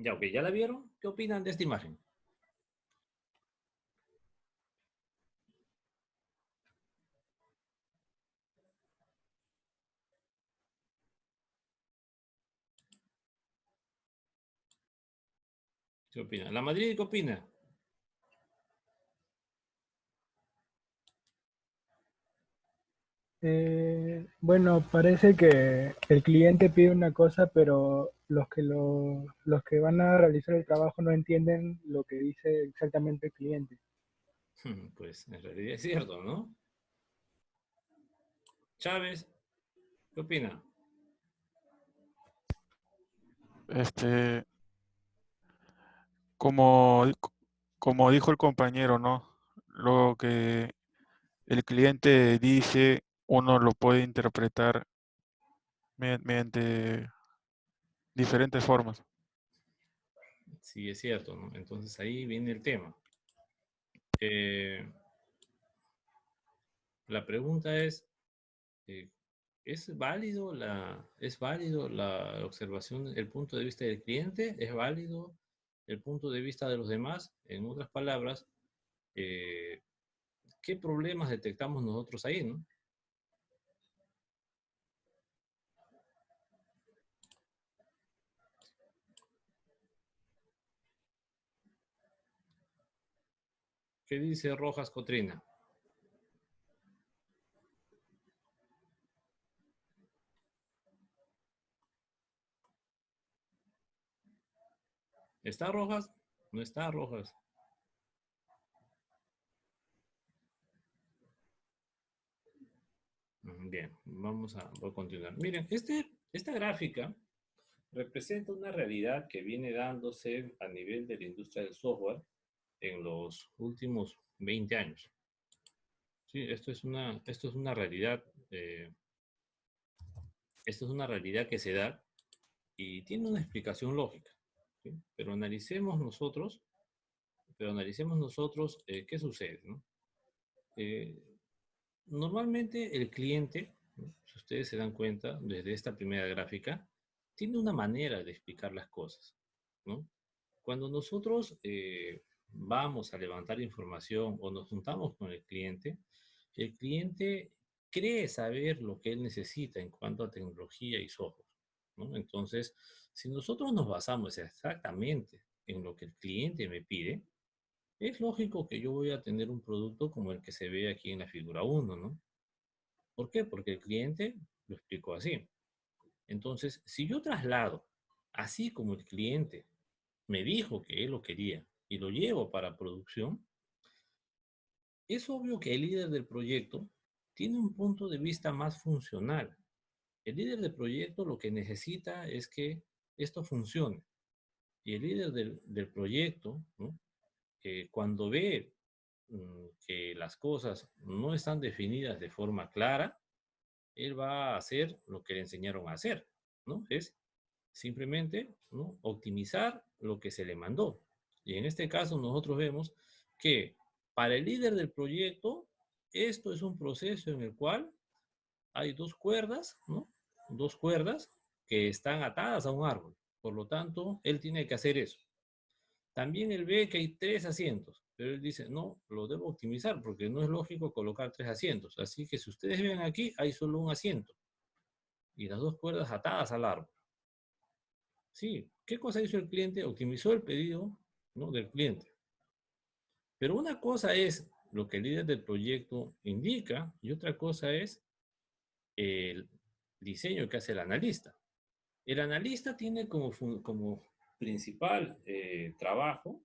Ya, ok, ¿ya la vieron? ¿Qué opinan de esta imagen? ¿Qué opina? ¿La Madrid qué opina? Bueno, parece que el cliente pide una cosa, pero los que van a realizar el trabajo no entienden lo que dice exactamente el cliente. Pues en realidad es cierto, ¿no? Chávez, ¿qué opina? Este, como, como dijo el compañero, ¿no? Lo que el cliente dice, uno lo puede interpretar mediante diferentes formas. Sí, es cierto, ¿no? Entonces ahí viene el tema. Eh, la pregunta eh, ¿es válido la observación, el punto de vista del cliente? ¿Es válido el punto de vista de los demás? En otras palabras, eh, ¿qué problemas detectamos nosotros ahí, no? ¿Qué dice Rojas Cotrina? ¿Está Rojas? No está Rojas. Bien, voy a continuar. Miren, esta gráfica representa una realidad que viene dándose a nivel de la industria del software en los últimos 20 años. Sí, esto es una realidad, esto es una realidad que se da y tiene una explicación lógica. ¿Sí? Pero analicemos nosotros qué sucede, ¿no? Eh, Normalmente el cliente, ¿no? Si ustedes se dan cuenta desde esta primera gráfica, tiene una manera de explicar las cosas, ¿no? Cuando nosotros vamos a levantar información o nos juntamos con el cliente cree saber lo que él necesita en cuanto a tecnología y software, ¿no? Entonces, si nosotros nos basamos exactamente en lo que el cliente me pide, es lógico que yo voy a tener un producto como el que se ve aquí en la figura uno, ¿no? ¿Por qué? Porque el cliente lo explicó así. Entonces, si yo traslado, así como el cliente me dijo que él lo quería y lo llevo para producción, es obvio que el líder del proyecto tiene un punto de vista más funcional. El líder del proyecto lo que necesita es que esto funcione. Y el líder del proyecto, ¿no? Cuando ve que las cosas no están definidas de forma clara, él va a hacer lo que le enseñaron a hacer, ¿no? Es simplemente, ¿no? Optimizar lo que se le mandó. Y en este caso nosotros vemos que para el líder del proyecto, esto es un proceso en el cual hay dos cuerdas, ¿no? Dos cuerdas que están atadas a un árbol. Por lo tanto, él tiene que hacer eso. También él ve que hay tres asientos, pero él dice, no, lo debo optimizar porque no es lógico colocar tres asientos. Así que si ustedes ven aquí, hay solo un asiento y las dos cuerdas atadas al árbol. Sí, ¿qué cosa hizo el cliente? Optimizó el pedido, ¿no? Del cliente. Pero una cosa es lo que el líder del proyecto indica y otra cosa es el diseño que hace el analista. El analista tiene como principal trabajo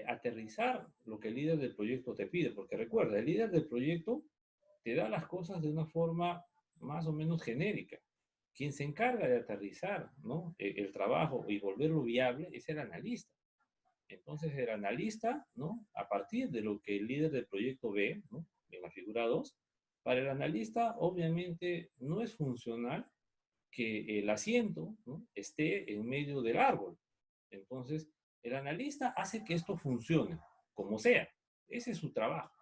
aterrizar lo que el líder del proyecto te pide, porque recuerda, el líder del proyecto te da las cosas de una forma más o menos genérica. Quien se encarga de aterrizar, ¿no? El trabajo y volverlo viable es el analista. Entonces, el analista, ¿no? A partir de lo que el líder del proyecto ve, ¿no? En la figura 2, para el analista, obviamente, no es funcional que el asiento, ¿no? Esté en medio del árbol. Entonces, el analista hace que esto funcione, como sea. Ese es su trabajo.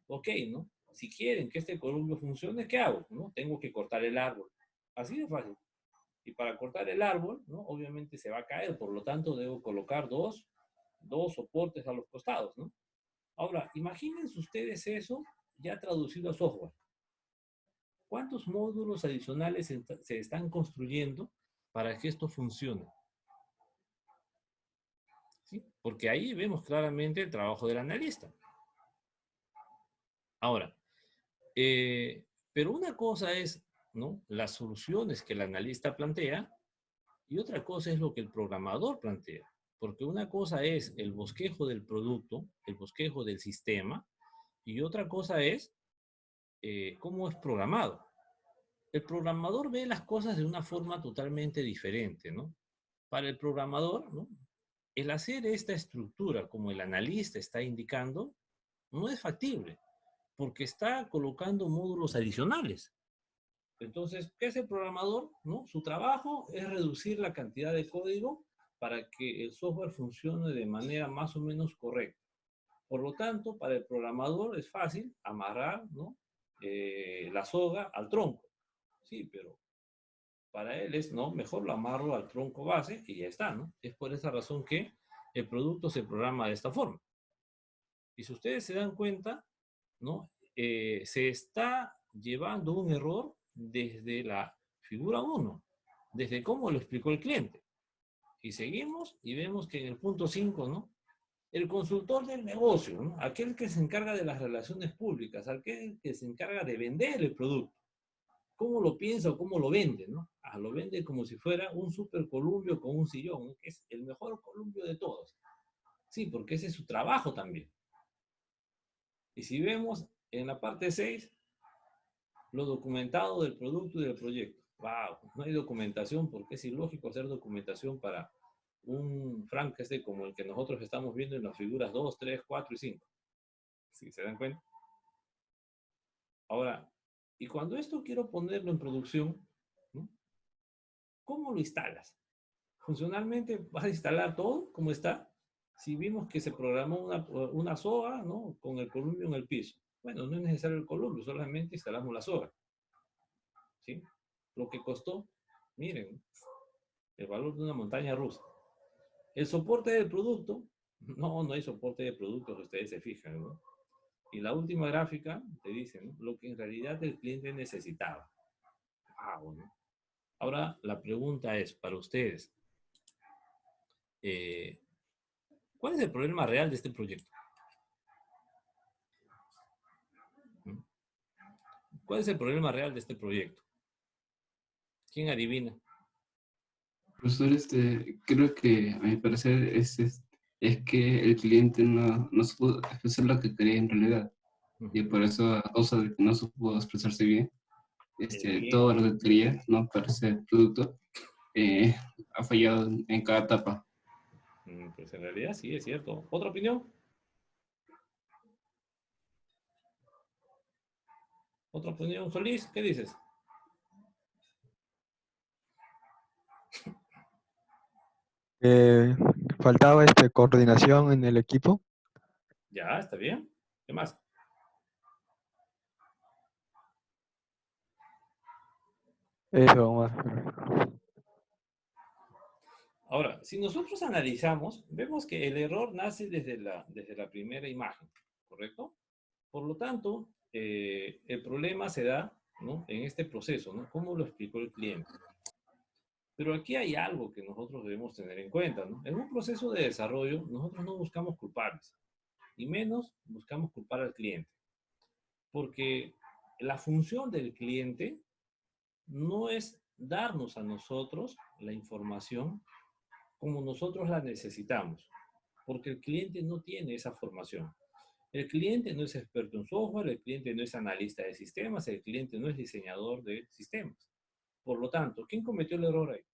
Ok, ¿no? Si quieren que este columpio funcione, ¿qué hago? ¿No? Tengo que cortar el árbol. Así de fácil. Y para cortar el árbol, ¿no? Obviamente se va a caer, por lo tanto debo colocar dos soportes a los costados, ¿no? Ahora, imagínense ustedes eso ya traducido a software. ¿Cuántos módulos adicionales se están construyendo para que esto funcione? ¿Sí? Porque ahí vemos claramente el trabajo del analista. Ahora, pero una cosa es, ¿no?, las soluciones que el analista plantea y otra cosa es lo que el programador plantea. Porque una cosa es el bosquejo del producto, el bosquejo del sistema, y otra cosa es cómo es programado. El programador ve las cosas de una forma totalmente diferente, ¿no? Para el programador, ¿no?, el hacer esta estructura como el analista está indicando no es factible, porque está colocando módulos adicionales. Entonces, ¿qué es el programador? ¿No? Su trabajo es reducir la cantidad de código para que el software funcione de manera más o menos correcta. Por lo tanto, para el programador es fácil amarrar, ¿no?, la soga al tronco. Sí, pero para él es, no, mejor lo amarro al tronco base y ya está, ¿no? Es por esa razón que el producto se programa de esta forma. Y si ustedes se dan cuenta, ¿no?, se está llevando un error desde la figura 1, desde cómo lo explicó el cliente. Y seguimos y vemos que en el punto 5, ¿no?, el consultor del negocio, ¿no?, aquel que se encarga de las relaciones públicas, aquel que se encarga de vender el producto, cómo lo piensa o cómo lo vende, ¿no? Lo vende como si fuera un super columpio con un sillón, ¿no?, que es el mejor columpio de todos. Sí, porque ese es su trabajo también. Y si vemos en la parte 6, lo documentado del producto y del proyecto. ¡Wow! No hay documentación porque es ilógico hacer documentación para un Frankenstein como el que nosotros estamos viendo en las figuras 2, 3, 4 y 5. ¿Sí se dan cuenta? Ahora, y cuando esto quiero ponerlo en producción, ¿no?, ¿cómo lo instalas? Funcionalmente, ¿vas a instalar todo como está? Si vimos que se programó una soga, ¿no?, con el columpio en el piso. Bueno, no es necesario el columpio, solamente instalamos la soga. ¿Sí? Lo que costó, miren, el valor de una montaña rusa. El soporte del producto, no hay soporte de productos, ustedes se fijan, ¿no? Y la última gráfica te dice, ¿no?, lo que en realidad el cliente necesitaba. Bueno. Ahora la pregunta es para ustedes, ¿cuál es el problema real de este proyecto? ¿Mm? ¿Cuál es el problema real de este proyecto? ¿Quién adivina? Profesor, creo que a mi parecer es que el cliente no supo expresar lo que quería en realidad. Y por eso, a causa de que no supo expresarse bien, todo lo que quería, ¿no?, para ese producto, ha fallado en cada etapa. Pues en realidad sí, es cierto. ¿Otra opinión? ¿Otra opinión? Solís, ¿qué dices? Faltaba coordinación en el equipo. Ya, está bien. ¿Qué más? Eso más. Ahora, si nosotros analizamos, vemos que el error nace desde la primera imagen, ¿correcto? Por lo tanto, el problema se da, ¿no?, en este proceso, ¿no? ¿Cómo lo explicó el cliente? Pero aquí hay algo que nosotros debemos tener en cuenta, ¿no? En un proceso de desarrollo, nosotros no buscamos culpables, y menos buscamos culpar al cliente, porque la función del cliente no es darnos a nosotros la información como nosotros la necesitamos, porque el cliente no tiene esa formación. El cliente no es experto en software, el cliente no es analista de sistemas, el cliente no es diseñador de sistemas. Por lo tanto, ¿quién cometió el error ahí?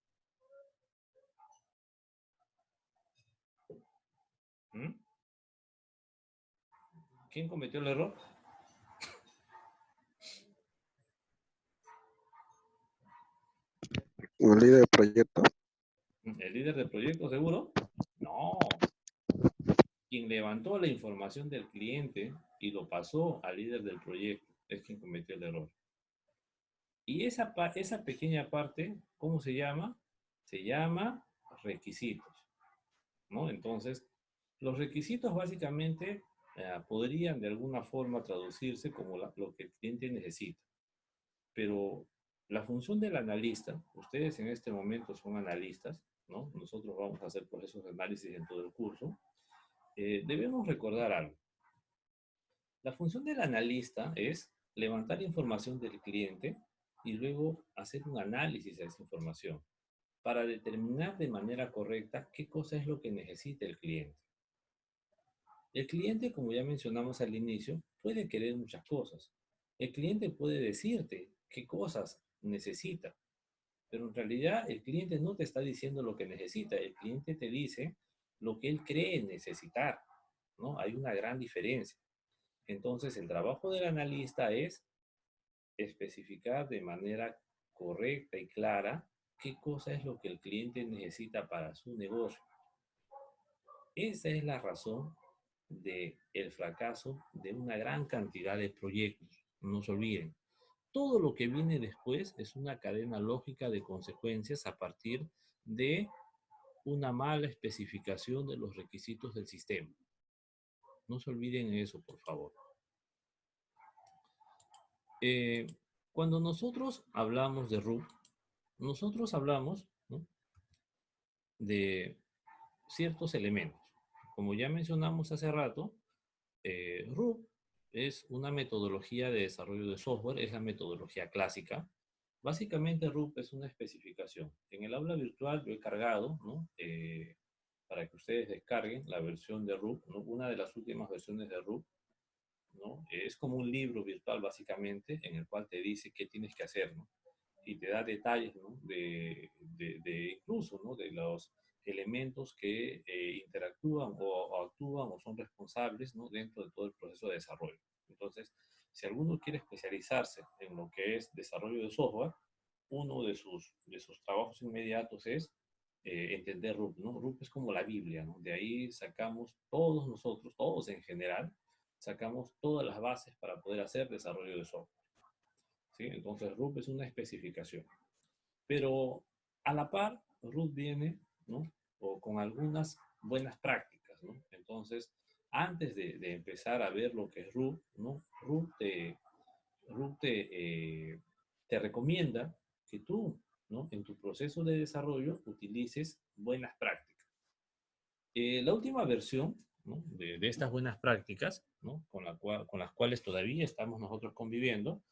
¿Mm? ¿Quién cometió el error? ¿Un líder de proyecto? ¿El líder del proyecto, seguro? No. Quien levantó la información del cliente y lo pasó al líder del proyecto es quien cometió el error. Y esa pequeña parte, ¿cómo se llama? Se llama requisitos, ¿no? Entonces, los requisitos básicamente podrían de alguna forma traducirse como lo que el cliente necesita. Pero la función del analista, ustedes en este momento son analistas, ¿no? Nosotros vamos a hacer procesos de análisis en todo el curso. Debemos recordar algo. La función del analista es levantar información del cliente y luego hacer un análisis de esa información para determinar de manera correcta qué cosa es lo que necesita el cliente. El cliente, como ya mencionamos al inicio, puede querer muchas cosas. El cliente puede decirte qué cosas necesita, pero en realidad el cliente no te está diciendo lo que necesita, el cliente te dice lo que él cree necesitar, ¿no? Hay una gran diferencia. Entonces, el trabajo del analista es especificar de manera correcta y clara qué cosa es lo que el cliente necesita para su negocio. Esa es la razón del fracaso de una gran cantidad de proyectos. No se olviden, todo lo que viene después es una cadena lógica de consecuencias a partir de una mala especificación de los requisitos del sistema. No se olviden eso, por favor. Cuando nosotros hablamos de RUP, nosotros hablamos, ¿no?, de ciertos elementos. Como ya mencionamos hace rato, RUP es una metodología de desarrollo de software, es la metodología clásica. Básicamente RUP es una especificación. En el aula virtual yo he cargado, ¿no?, para que ustedes descarguen la versión de RUP, ¿no?, una de las últimas versiones de RUP, ¿no? Es como un libro virtual básicamente en el cual te dice qué tienes que hacer, ¿no? Y te da detalles, ¿no?, de incluso, ¿no?, de los elementos que interactúan o actúan o son responsables, ¿no?, dentro de todo el proceso de desarrollo. Entonces, si alguno quiere especializarse en lo que es desarrollo de software, uno de sus trabajos inmediatos es entender RUP, ¿no? RUP es como la Biblia, ¿no? De ahí sacamos todos nosotros, todos en general, sacamos todas las bases para poder hacer desarrollo de software, ¿sí? Entonces, RUP es una especificación. Pero a la par, RUP viene, ¿no?, o con algunas buenas prácticas, ¿no? Entonces, antes de empezar a ver lo que es RUP, ¿no?, RUP te recomienda que tú, ¿no?, en tu proceso de desarrollo utilices buenas prácticas. La última versión, ¿no?, de estas buenas prácticas, ¿no?, con las cuales todavía estamos nosotros conviviendo,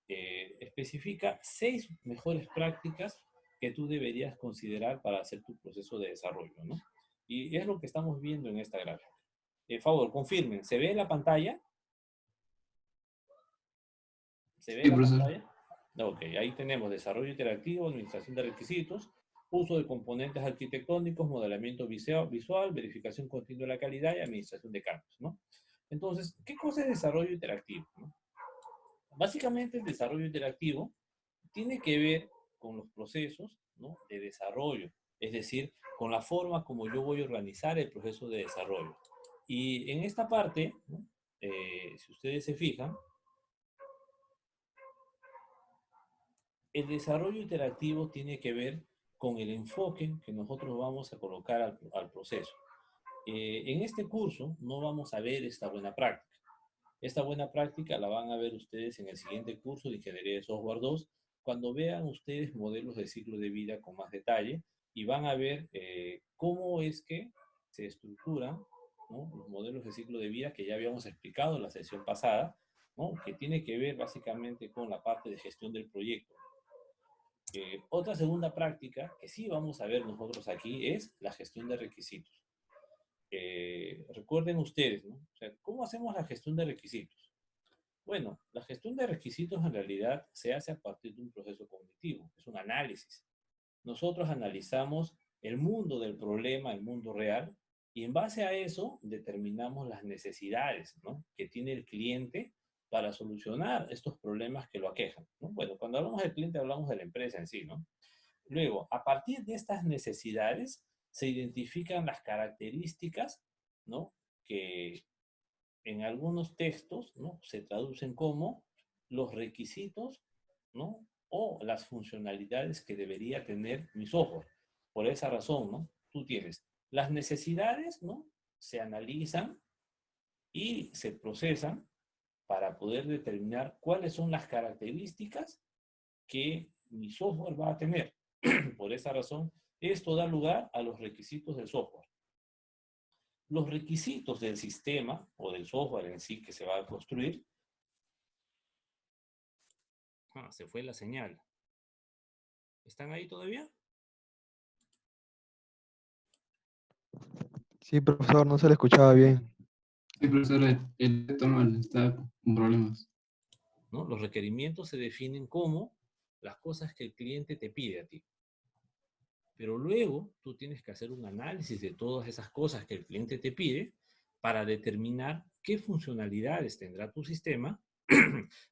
especifica 6 mejores prácticas que tú deberías considerar para hacer tu proceso de desarrollo, ¿no? Y es lo que estamos viendo en esta gráfica. Por favor, confirmen, ¿se ve en la pantalla? ¿Se ve Sí, en la profesor. pantalla? Ok, ahí tenemos desarrollo interactivo, administración de requisitos, uso de componentes arquitectónicos, modelamiento visual, verificación continua de la calidad y administración de cambios, ¿no? Entonces, ¿qué cosa es desarrollo interactivo, ¿no? Básicamente, el desarrollo interactivo tiene que ver con los procesos, ¿no?, de desarrollo, es decir, con la forma como yo voy a organizar el proceso de desarrollo. Y en esta parte, ¿no?, si ustedes se fijan, el desarrollo interactivo tiene que ver con el enfoque que nosotros vamos a colocar al proceso. En este curso no vamos a ver esta buena práctica. Esta buena práctica la van a ver ustedes en el siguiente curso de Ingeniería de Software 2, cuando vean ustedes modelos de ciclo de vida con más detalle y van a ver cómo es que se estructuran, ¿no?, los modelos de ciclo de vida que ya habíamos explicado en la sesión pasada, ¿no?, que tiene que ver básicamente con la parte de gestión del proyecto. Otra segunda práctica que sí vamos a ver nosotros aquí es la gestión de requisitos. Recuerden ustedes, ¿no? O sea, ¿cómo hacemos la gestión de requisitos? Bueno, la gestión de requisitos en realidad se hace a partir de un proceso cognitivo, es un análisis. Nosotros analizamos el mundo del problema, el mundo real, y en base a eso determinamos las necesidades, ¿no?, que tiene el cliente para solucionar estos problemas que lo aquejan, ¿no? Bueno, cuando hablamos del cliente hablamos de la empresa en sí, ¿no? Luego, a partir de estas necesidades se identifican las características, ¿no?, que en algunos textos, ¿no?, se traducen como los requisitos, ¿no?, o las funcionalidades que debería tener mi software. Por esa razón, ¿no? Tú tienes las necesidades, ¿no? Se analizan y se procesan para poder determinar cuáles son las características que mi software va a tener. Por esa razón, esto da lugar a los requisitos del software. Los requisitos del sistema o del software en sí que se va a construir. Se fue la señal. ¿Están ahí todavía? Sí, profesor, no se le escuchaba bien. Sí, profesor, el está mal, está con problemas. ¿No? Los requerimientos se definen como las cosas que el cliente te pide a ti. Pero luego tú tienes que hacer un análisis de todas esas cosas que el cliente te pide para determinar qué funcionalidades tendrá tu sistema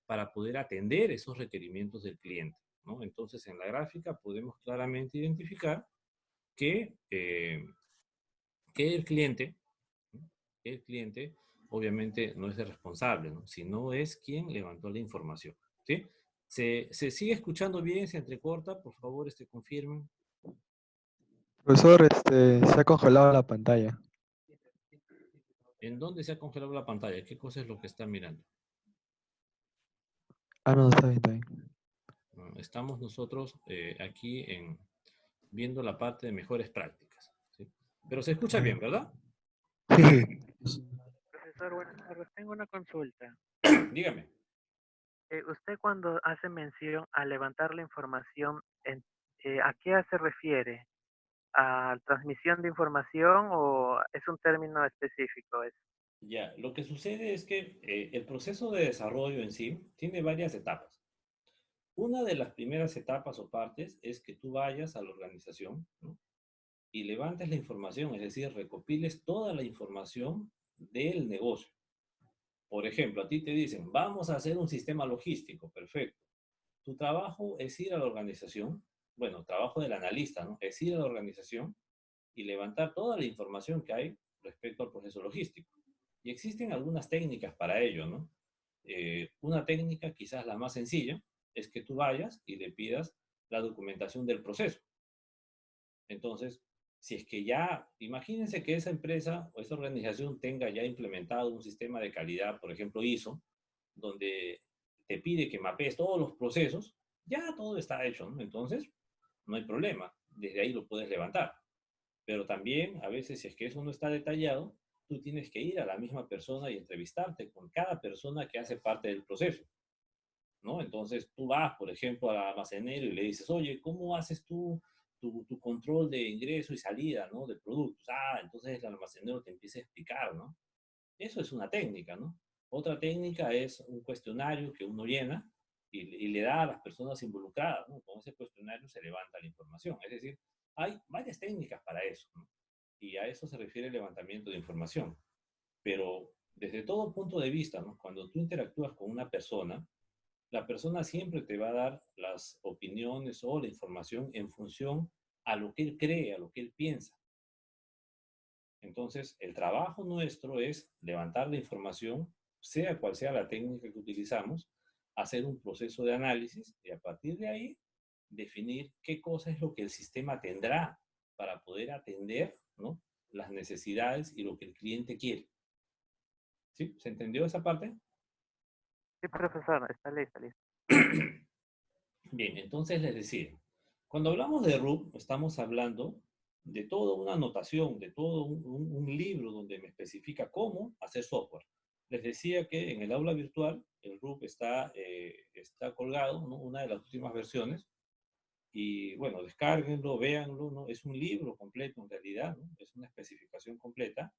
para poder atender esos requerimientos del cliente, ¿no? Entonces, en la gráfica podemos claramente identificar que el cliente, ¿no? El cliente obviamente no es el responsable, ¿no? Sino es quien levantó la información, ¿sí? ¿Se sigue escuchando bien? ¿Se entrecorta? Por favor, confirmen. Profesor, se ha congelado la pantalla. ¿En dónde se ha congelado la pantalla? ¿Qué cosa es lo que está mirando? Ah, no, está bien, está bien. Estamos nosotros aquí viendo la parte de mejores prácticas, ¿sí? Pero se escucha bien, ¿verdad? Sí, Profesor, buenas tardes. Tengo una consulta. Dígame. Usted cuando hace mención a levantar la información, ¿a qué se refiere? ¿A transmisión de información o es un término específico? Ya, lo que sucede es que el proceso de desarrollo en sí tiene varias etapas. Una de las primeras etapas o partes es que tú vayas a la organización, ¿no? Y levantes la información, es decir, recopiles toda la información del negocio. Por ejemplo, a ti te dicen, vamos a hacer un sistema logístico, perfecto. Tu trabajo es ir a la organización, bueno, trabajo del analista, ¿no? Es ir a la organización y levantar toda la información que hay respecto al proceso logístico. Y existen algunas técnicas para ello, ¿no? Una técnica, quizás la más sencilla, es que tú vayas y le pidas la documentación del proceso. Entonces, si es que ya, imagínense que esa empresa o esa organización tenga ya implementado un sistema de calidad, por ejemplo ISO, donde te pide que mapees todos los procesos, ya todo está hecho, ¿no? Entonces, no hay problema, desde ahí lo puedes levantar. Pero también, a veces, si es que eso no está detallado, tú tienes que ir a la misma persona y entrevistarte con cada persona que hace parte del proceso, ¿no? Entonces, tú vas, por ejemplo, al almacenero y le dices, oye, ¿cómo haces tú tu control de ingreso y salida, ¿no? De productos? Entonces el almacenero te empieza a explicar, ¿no? Eso es una técnica, ¿no? Otra técnica es un cuestionario que uno llena y le da a las personas involucradas, ¿no? Con ese cuestionario se levanta la información. Es decir, hay varias técnicas para eso, ¿no? Y a eso se refiere el levantamiento de información. Pero desde todo punto de vista, ¿no? Cuando tú interactúas con una persona, la persona siempre te va a dar las opiniones o la información en función a lo que él cree, a lo que él piensa. Entonces, el trabajo nuestro es levantar la información, sea cual sea la técnica que utilizamos, hacer un proceso de análisis y a partir de ahí definir qué cosa es lo que el sistema tendrá para poder atender, ¿no? Las necesidades y lo que el cliente quiere. ¿Sí? ¿Se entendió esa parte? Sí, profesor, está listo, listo. Bien, entonces les decía, cuando hablamos de RUP, estamos hablando de toda una anotación, de todo un libro donde me especifica cómo hacer software. Les decía que en el aula virtual el RUP está colgado, ¿no? Una de las últimas versiones. Y bueno, descárguenlo, véanlo, ¿no? Es un libro completo en realidad, ¿no? Es una especificación completa.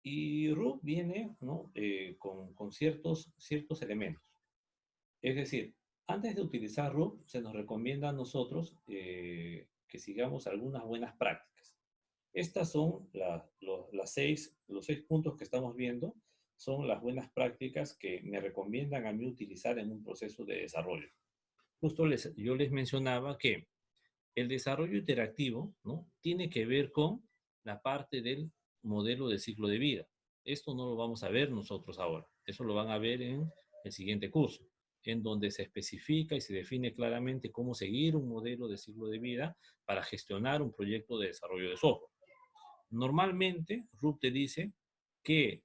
Y RUP viene, ¿no? Con ciertos elementos. Es decir, antes de utilizar RUP, se nos recomienda a nosotros que sigamos algunas buenas prácticas. Estas son los seis puntos que estamos viendo, son las buenas prácticas que me recomiendan a mí utilizar en un proceso de desarrollo. Justo yo les mencionaba que el desarrollo interactivo, ¿no? Tiene que ver con la parte del modelo de ciclo de vida. Esto no lo vamos a ver nosotros ahora. Eso lo van a ver en el siguiente curso. en donde se especifica y se define claramente cómo seguir un modelo de ciclo de vida para gestionar un proyecto de desarrollo de software. Normalmente, RUP te dice que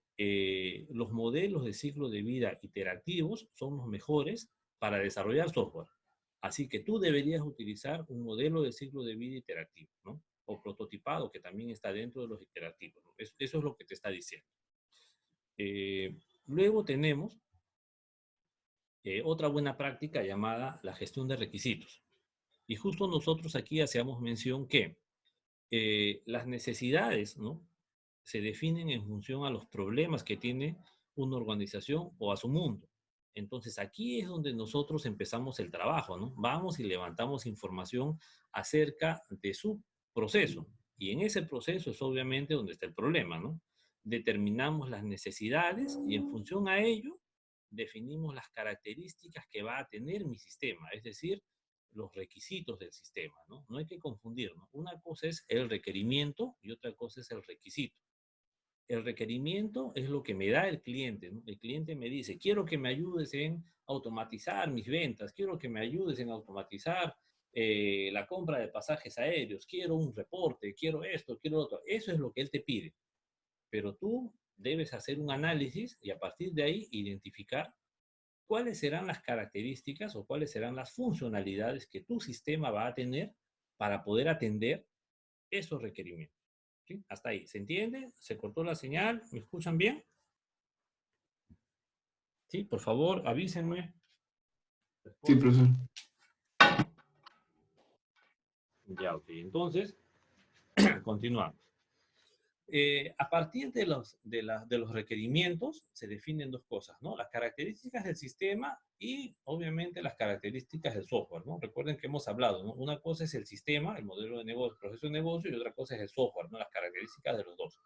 los modelos de ciclo de vida iterativos son los mejores para desarrollar software. Así que tú deberías utilizar un modelo de ciclo de vida iterativo, ¿no? O prototipado, que también está dentro de los iterativos, ¿no? Eso es lo que te está diciendo. Luego tenemos otra buena práctica llamada la gestión de requisitos. Y justo nosotros aquí hacíamos mención que las necesidades, ¿no?, se definen en función a los problemas que tiene una organización o a su mundo. Entonces aquí es donde nosotros empezamos el trabajo, ¿no? Vamos y levantamos información acerca de su proceso. Y en ese proceso es obviamente donde está el problema, ¿no? Determinamos las necesidades y en función a ello definimos las características que va a tener mi sistema, es decir, los requisitos del sistema, ¿no? No hay que confundir, ¿no? Una cosa es el requerimiento y otra cosa es el requisito. El requerimiento es lo que me da el cliente, ¿no? El cliente me dice, quiero que me ayudes en automatizar mis ventas, quiero que me ayudes en automatizar la compra de pasajes aéreos, quiero un reporte, quiero esto, quiero lo otro. Eso es lo que él te pide. Pero tú debes hacer un análisis y a partir de ahí identificar cuáles serán las características o cuáles serán las funcionalidades que tu sistema va a tener para poder atender esos requerimientos. ¿Sí? Hasta ahí. ¿Se entiende? ¿Se cortó la señal? ¿Me escuchan bien? Sí, por favor, avísenme. Sí, profesor. Ya, ok. Entonces, continuamos. A partir de los requerimientos se definen dos cosas, ¿no? Las características del sistema y obviamente las características del software, ¿no? Recuerden que hemos hablado, ¿no? Una cosa es el sistema, el modelo de negocio, el proceso de negocio, y otra cosa es el software, ¿no? Las características de los dos.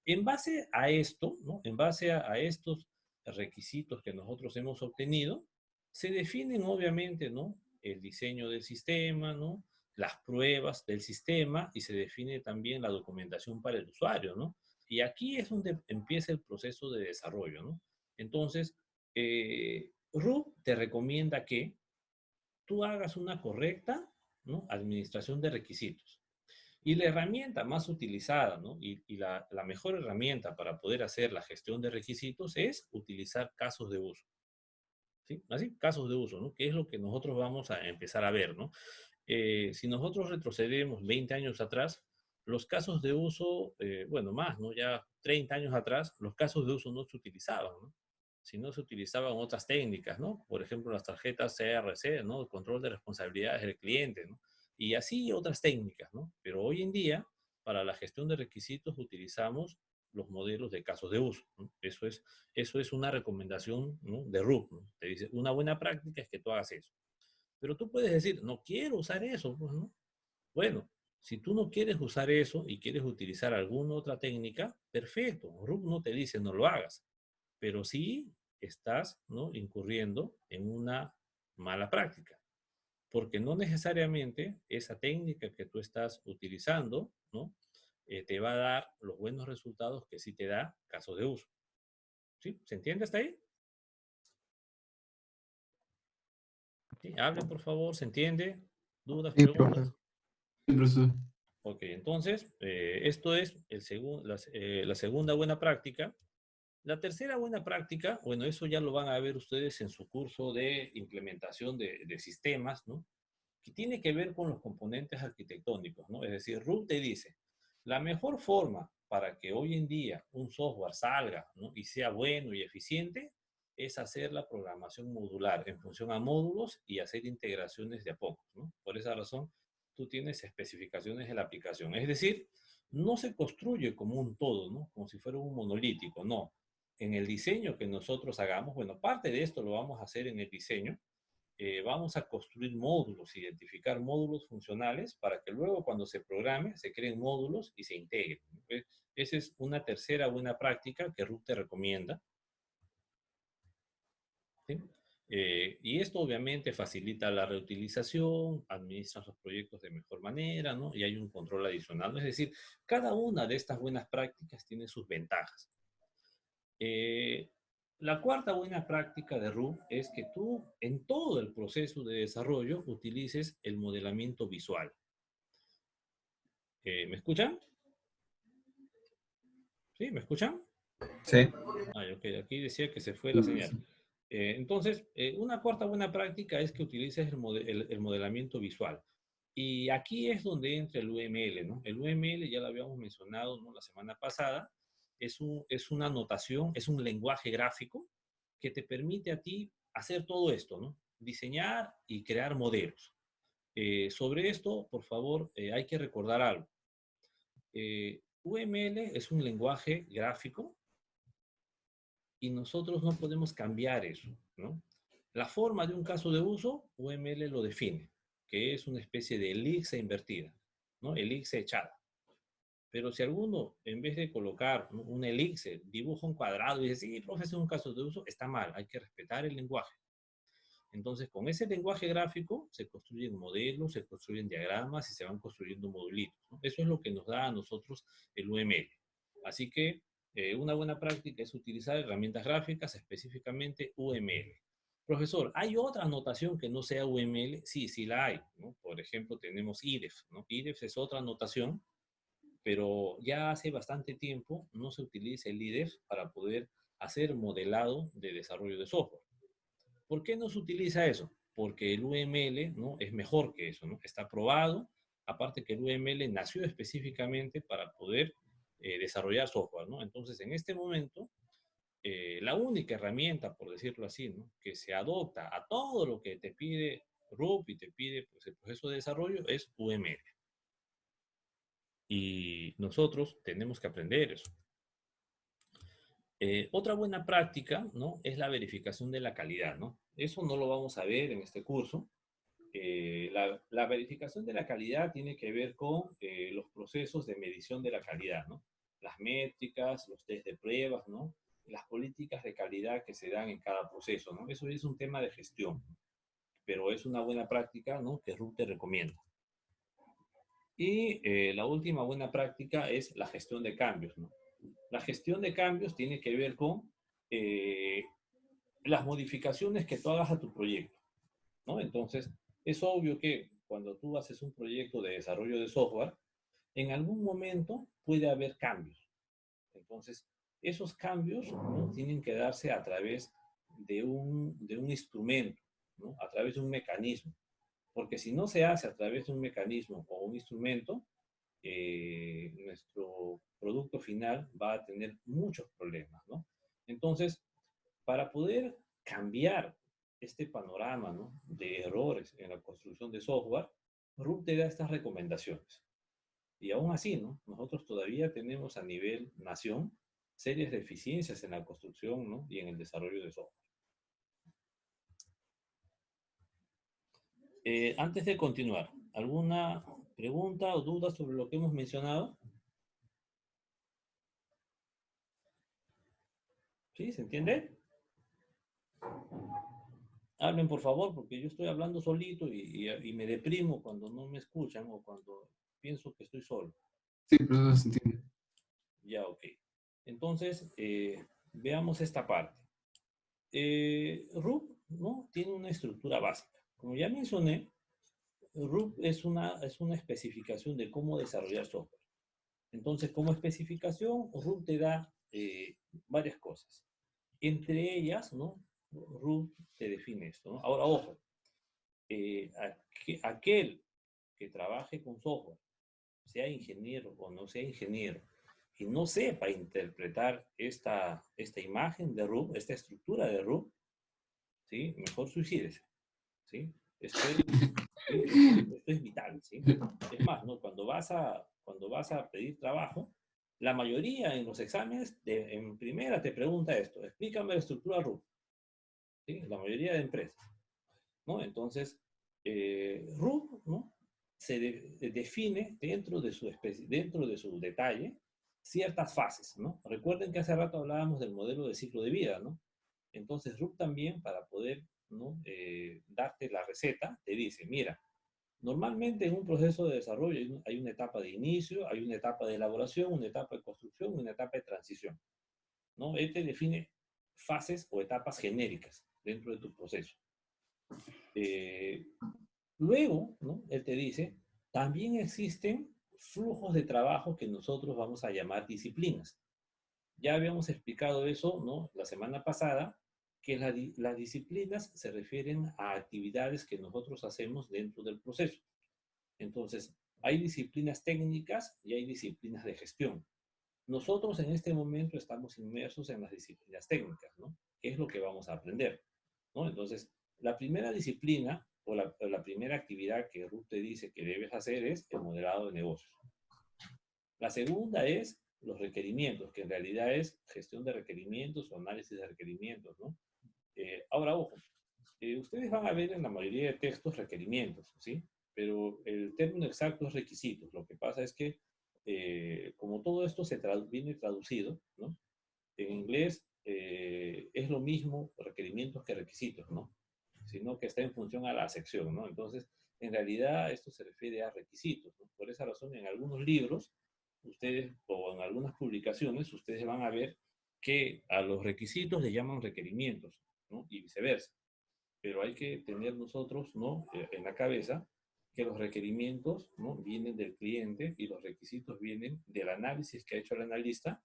En base a esto, ¿no? En base a estos requisitos que nosotros hemos obtenido, se definen obviamente, ¿no?, el diseño del sistema, ¿no?, las pruebas del sistema y se define también la documentación para el usuario, ¿no? Y aquí es donde empieza el proceso de desarrollo, ¿no? Entonces, RUP te recomienda que tú hagas una correcta, ¿no?, administración de requisitos. Y la herramienta más utilizada, ¿no?, y la mejor herramienta para poder hacer la gestión de requisitos es utilizar casos de uso. ¿Sí? Así, casos de uso, ¿no? Que es lo que nosotros vamos a empezar a ver, ¿no? Si nosotros retrocedemos 20 años atrás, los casos de uso, bueno, más, ¿no? Ya 30 años atrás, los casos de uso no se utilizaban, ¿no? Sino se utilizaban otras técnicas, ¿no? Por ejemplo, las tarjetas CRC, ¿no? El control de responsabilidades del cliente, ¿no? Y así otras técnicas, ¿no? Pero hoy en día, para la gestión de requisitos, utilizamos los modelos de casos de uso, ¿no? Eso es una recomendación, ¿no?, de RUP, ¿no? Te dice, una buena práctica es que tú hagas eso. Pero tú puedes decir, no quiero usar eso, pues, ¿no? Bueno, si tú no quieres usar eso y quieres utilizar alguna otra técnica, perfecto. RUP no te dice no lo hagas, pero sí estás, ¿no?, incurriendo en una mala práctica, porque no necesariamente esa técnica que tú estás utilizando, ¿no?, te va a dar los buenos resultados que sí te da caso de uso. ¿Sí? ¿Se entiende hasta ahí? ¿Sí? Hablen, por favor, ¿se entiende? ¿Dudas, Sí, profe. preguntas? Sí, profesor. Ok, entonces, esto es la segunda buena práctica. La tercera buena práctica, bueno, eso ya lo van a ver ustedes en su curso de implementación de sistemas, ¿no?, que tiene que ver con los componentes arquitectónicos, ¿no? Es decir, RUP te dice, la mejor forma para que hoy en día un software salga, ¿no?, y sea bueno y eficiente es hacer la programación modular en función a módulos y hacer integraciones de a poco, ¿no? Por esa razón, tú tienes especificaciones de la aplicación. Es decir, no se construye como un todo, ¿no?, como si fuera un monolítico, no. En el diseño que nosotros hagamos, bueno, parte de esto lo vamos a hacer en el diseño, vamos a construir módulos, identificar módulos funcionales para que luego cuando se programe se creen módulos y se integren. Esa es una tercera buena práctica que RUP te recomienda. ¿Sí? Y esto obviamente facilita la reutilización, administra los proyectos de mejor manera, ¿no? Y hay un control adicional. Es decir, cada una de estas buenas prácticas tiene sus ventajas. La cuarta buena práctica de RUB es que tú en todo el proceso de desarrollo utilices el modelamiento visual. ¿Me escuchan? ¿Sí? ¿Me escuchan? Sí. Ok, aquí decía que se fue la señal. Entonces, una cuarta buena práctica es que utilices el modelamiento visual. Y aquí es donde entra el UML, ¿no? El UML ya lo habíamos mencionado, ¿no?, la semana pasada. Es una notación, es un lenguaje gráfico que te permite a ti hacer todo esto, ¿no? Diseñar y crear modelos. Sobre esto, por favor, hay que recordar algo. UML es un lenguaje gráfico y nosotros no podemos cambiar eso, ¿no? La forma de un caso de uso, UML lo define, que es una especie de elixir invertida, ¿no? Elixir echada. Pero si alguno, en vez de colocar, ¿no?, un elixir, dibuja un cuadrado y dice, sí, profe, es un caso de uso, está mal, hay que respetar el lenguaje. Entonces, con ese lenguaje gráfico se construyen modelos, se construyen diagramas y se van construyendo modulitos, ¿no? Eso es lo que nos da a nosotros el UML. Así que una buena práctica es utilizar herramientas gráficas, específicamente UML. Profesor, ¿hay otra notación que no sea UML? Sí, sí la hay, ¿no? Por ejemplo, tenemos IDEF, ¿no? IDEF es otra notación, pero ya hace bastante tiempo no se utiliza el IDEF para poder hacer modelado de desarrollo de software. ¿Por qué no se utiliza eso? Porque el UML, ¿no?, es mejor que eso, ¿no? Está probado, aparte que el UML nació específicamente para poder desarrollar software, ¿no? Entonces, en este momento, la única herramienta, por decirlo así, ¿no?, que se adopta a todo lo que te pide RUB y te pide, pues, el proceso de desarrollo es UML. Y nosotros tenemos que aprender eso. Otra buena práctica, ¿no?, es la verificación de la calidad, ¿no? Eso no lo vamos a ver en este curso. La verificación de la calidad tiene que ver con los procesos de medición de la calidad, ¿no? Las métricas, los test de pruebas, ¿no? Las políticas de calidad que se dan en cada proceso, ¿no? Eso es un tema de gestión, pero es una buena práctica, ¿no?, que RUB te recomienda. Y la última buena práctica es la gestión de cambios, ¿no? La gestión de cambios tiene que ver con las modificaciones que tú hagas a tu proyecto, ¿no? Entonces, es obvio que cuando tú haces un proyecto de desarrollo de software, en algún momento puede haber cambios. Entonces, esos cambios, ¿no?, tienen que darse a través de un instrumento, ¿no?, a través de un mecanismo. Porque si no se hace a través de un mecanismo o un instrumento, nuestro producto final va a tener muchos problemas, ¿no? Entonces, para poder cambiar este panorama, ¿no?, de errores en la construcción de software, RUB te da estas recomendaciones. Y aún así, ¿no?, nosotros todavía tenemos a nivel nación serias deficiencias en la construcción, ¿no?, y en el desarrollo de software. Antes de continuar, ¿alguna pregunta o duda sobre lo que hemos mencionado? ¿Sí? ¿Se entiende? Hablen, por favor, porque yo estoy hablando solito y me deprimo cuando no me escuchan o cuando pienso que estoy solo. Sí, pero se entiende. Ya, ok. Entonces, veamos esta parte. RUB, ¿no?, tiene una estructura básica. Como ya mencioné, RUB es una especificación de cómo desarrollar software. Entonces, como especificación, RUB te da varias cosas. Entre ellas, ¿no?, RUB te define esto, ¿no? Ahora, ojo, aquel que trabaje con software, sea ingeniero o no sea ingeniero, y no sepa interpretar esta imagen de RUB, esta estructura de RUB, ¿sí?, mejor suicídese, ¿sí? Esto es vital, ¿sí? Es más, ¿no?, cuando vas a pedir trabajo, la mayoría en los exámenes, en primera te pregunta esto: explícame la estructura RUB, ¿sí? La mayoría de empresas, ¿no? Entonces, RUB, ¿no?, se define dentro de su detalle ciertas fases, ¿no? Recuerden que hace rato hablábamos del modelo de ciclo de vida, ¿no? Entonces, RUB también, para poder, ¿no?, darte la receta, te dice, mira, normalmente en un proceso de desarrollo hay una etapa de inicio, hay una etapa de elaboración, una etapa de construcción, una etapa de transición, ¿no? Él te define fases o etapas genéricas dentro de tu proceso. Luego, ¿no? Él te dice, también existen flujos de trabajo que nosotros vamos a llamar disciplinas. Ya habíamos explicado eso, ¿no? La semana pasada, que las disciplinas se refieren a actividades que nosotros hacemos dentro del proceso. Entonces, hay disciplinas técnicas y hay disciplinas de gestión. Nosotros en este momento estamos inmersos en las disciplinas técnicas, ¿no? ¿Qué es lo que vamos a aprender? ¿No? Entonces, la primera disciplina o la primera actividad que Ruth te dice que debes hacer es el modelado de negocios. La segunda es los requerimientos, que en realidad es gestión de requerimientos o análisis de requerimientos, ¿no? Ahora, ojo, ustedes van a ver en la mayoría de textos requerimientos, ¿sí? Pero el término exacto es requisitos. Lo que pasa es que, como todo esto viene traducido, ¿no? En inglés es lo mismo requerimientos que requisitos, ¿no? Sino que está en función a la sección, ¿no? Entonces, en realidad esto se refiere a requisitos, ¿no? Por esa razón, en algunos libros, ustedes, o en algunas publicaciones, ustedes van a ver que a los requisitos le llaman requerimientos, ¿no? Y viceversa. Pero hay que tener nosotros, ¿no? En la cabeza que los requerimientos, ¿no? Vienen del cliente y los requisitos vienen del análisis que ha hecho el analista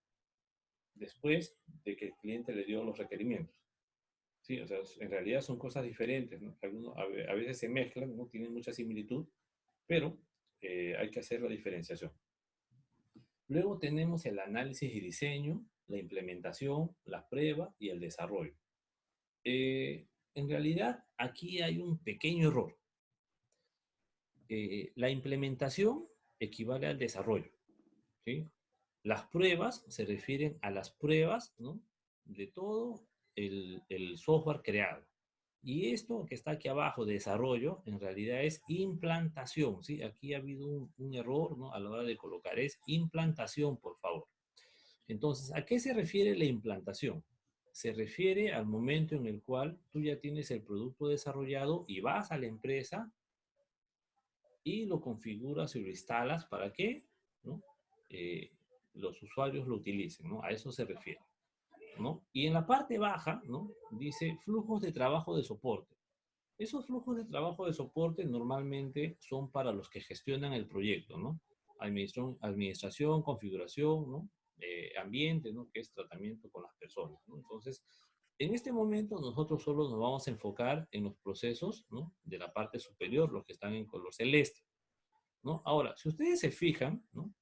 después de que el cliente le dio los requerimientos. Sí, o sea, en realidad son cosas diferentes, ¿no? A veces se mezclan, no tienen mucha similitud, pero hay que hacer la diferenciación. Luego tenemos el análisis y diseño, la implementación, la prueba y el desarrollo. En realidad, aquí hay un pequeño error. La implementación equivale al desarrollo, ¿sí? Las pruebas se refieren a las pruebas, ¿no? De todo el software creado. Y esto que está aquí abajo de desarrollo, en realidad es implantación, ¿sí? Aquí ha habido un error, ¿no? A la hora de colocar, es implantación, por favor. Entonces, ¿a qué se refiere la implantación? Se refiere al momento en el cual tú ya tienes el producto desarrollado y vas a la empresa y lo configuras y lo instalas para que, ¿no? Los usuarios lo utilicen, ¿no? A eso se refiere, ¿no? Y en la parte baja, ¿no? Dice flujos de trabajo de soporte. Esos flujos de trabajo de soporte normalmente son para los que gestionan el proyecto, ¿no? Administración, configuración, ¿no? Ambiente, ¿no? Que es tratamiento con las personas, ¿no? Entonces, en este momento nosotros solo nos vamos a enfocar en los procesos, ¿no? De la parte superior, los que están en color celeste, ¿no? Ahora, si ustedes se fijan, ¿no?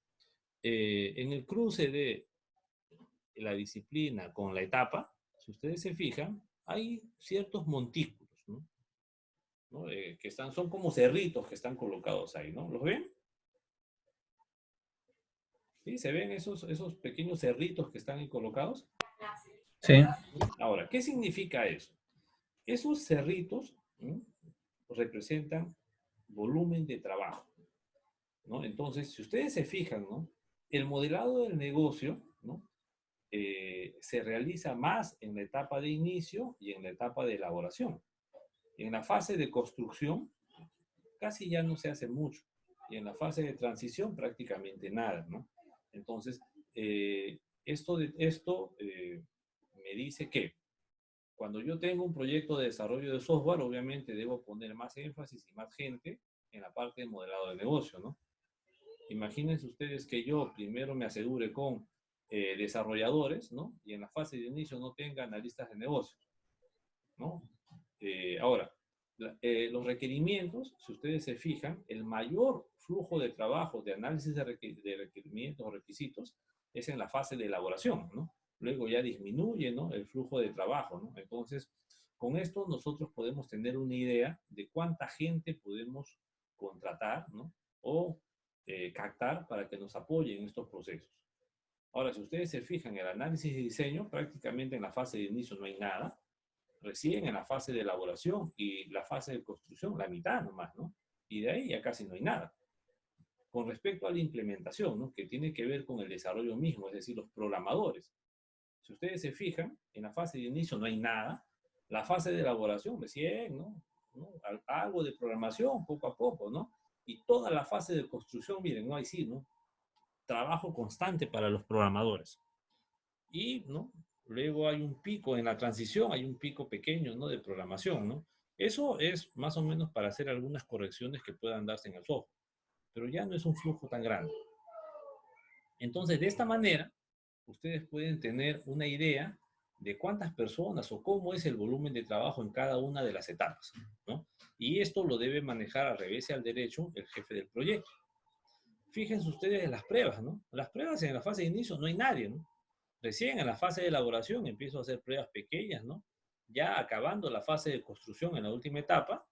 En el cruce de la disciplina con la etapa, si ustedes se fijan, hay ciertos montículos, ¿no? ¿No? Que son como cerritos que están colocados ahí, ¿no? ¿Los ven? ¿Sí? ¿Se ven esos pequeños cerritos que están ahí colocados? Sí. Ahora, ¿qué significa eso? Esos cerritos, ¿no? Representan volumen de trabajo, ¿no? Entonces, si ustedes se fijan, ¿no? El modelado del negocio, ¿no? Se realiza más en la etapa de inicio y en la etapa de elaboración. En la fase de construcción, casi ya no se hace mucho. Y en la fase de transición, prácticamente nada, ¿no? Entonces, esto me dice que cuando yo tengo un proyecto de desarrollo de software, obviamente debo poner más énfasis y más gente en la parte de modelado de negocio, ¿no? Imagínense ustedes que yo primero me asegure con desarrolladores, ¿no? Y en la fase de inicio no tenga analistas de negocios, ¿no? Ahora, los requerimientos, si ustedes se fijan, el mayor flujo de trabajo de análisis de requerimientos o requisitos es en la fase de elaboración, ¿no? Luego ya disminuye, ¿no? El flujo de trabajo, ¿no? Entonces, con esto nosotros podemos tener una idea de cuánta gente podemos contratar, ¿no? O captar para que nos apoye en estos procesos. Ahora, si ustedes se fijan, el análisis y diseño, prácticamente en la fase de inicio no hay nada. Recién en la fase de elaboración y la fase de construcción, la mitad nomás, ¿no? Y de ahí ya casi no hay nada. Con respecto a la implementación, ¿no? Que tiene que ver con el desarrollo mismo, es decir, los programadores. Si ustedes se fijan, en la fase de inicio no hay nada. La fase de elaboración, recién, ¿no? Algo de programación, poco a poco, ¿no? Y toda la fase de construcción, miren, no hay sí, ¿no? Trabajo constante para los programadores. Y, ¿no? luego hay un pico en la transición, hay un pico pequeño, ¿no? De programación, ¿no? Eso es más o menos para hacer algunas correcciones que puedan darse en el software, pero ya no es un flujo tan grande. Entonces, de esta manera, ustedes pueden tener una idea de cuántas personas o cómo es el volumen de trabajo en cada una de las etapas, ¿no? Y esto lo debe manejar al revés y al derecho el jefe del proyecto. Fíjense ustedes en las pruebas, ¿no? Las pruebas en la fase de inicio no hay nadie, ¿no? Recién en la fase de elaboración empiezo a hacer pruebas pequeñas, ¿no? Ya acabando la fase de construcción en la última etapa,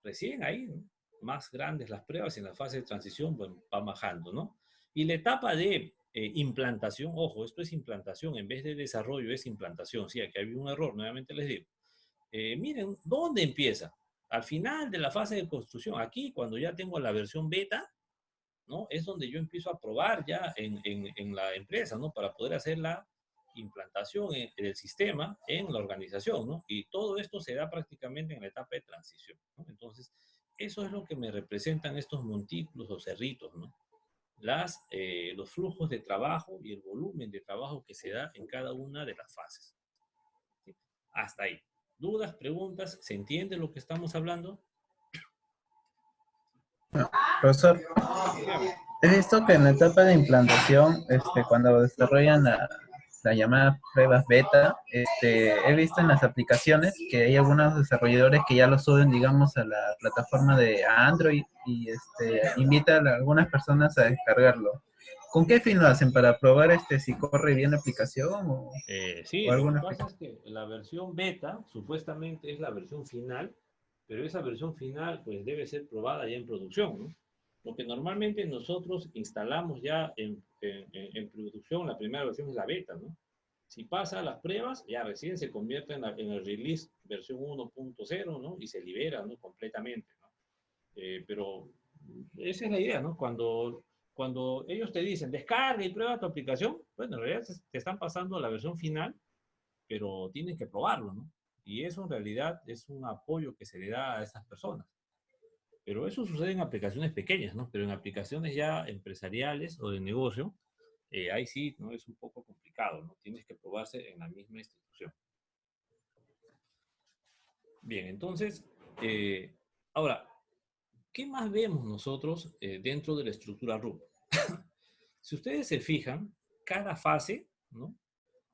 recién ahí, ¿no? Más grandes las pruebas y en la fase de transición bueno, va bajando, ¿no? Y la etapa de implantación, ojo, esto es implantación, en vez de desarrollo es implantación, sí, aquí había un error, nuevamente les digo. Miren, ¿dónde empieza? Al final de la fase de construcción, aquí cuando ya tengo la versión beta, ¿no? Es donde yo empiezo a probar ya en la empresa, ¿no? Para poder hacer la implantación del sistema en la organización, ¿no? Y todo esto se da prácticamente en la etapa de transición, ¿no? Entonces, eso es lo que me representan estos montículos o cerritos, ¿no? Los flujos de trabajo y el volumen de trabajo que se da en cada una de las fases. ¿Sí? Hasta ahí. ¿Dudas, preguntas? ¿Se entiende lo que estamos hablando? Profesor, Dígame. he visto que en la etapa de implantación, cuando desarrollan la llamada pruebas beta, he visto en las aplicaciones que hay algunos desarrolladores que ya lo suben, digamos, a la plataforma de Android y invitan a algunas personas a descargarlo. ¿Con qué fin lo hacen? ¿Para probar si corre bien la aplicación Sí, o lo que alguna pasa es que la versión beta supuestamente es la versión final, pero esa versión final pues debe ser probada ya en producción, ¿no? Lo que normalmente nosotros instalamos ya en producción, la primera versión es la beta, ¿no? Si pasa las pruebas, ya recién se convierte en el release versión 1.0, ¿no? Y se libera, ¿no? Completamente, ¿no? Pero esa es la idea, ¿no? Cuando ellos te dicen, descarga y prueba tu aplicación, bueno, en realidad te están pasando la versión final, pero tienen que probarlo, ¿no? Y eso en realidad es un apoyo que se le da a esas personas. Pero eso sucede en aplicaciones pequeñas, ¿no? Pero en aplicaciones ya empresariales o de negocio, ahí sí, ¿no? Es un poco complicado, ¿no? Tienes que probarse en la misma institución. Bien, entonces, ahora, ¿qué más vemos nosotros dentro de la estructura RUP? Si ustedes se fijan, cada fase, ¿no?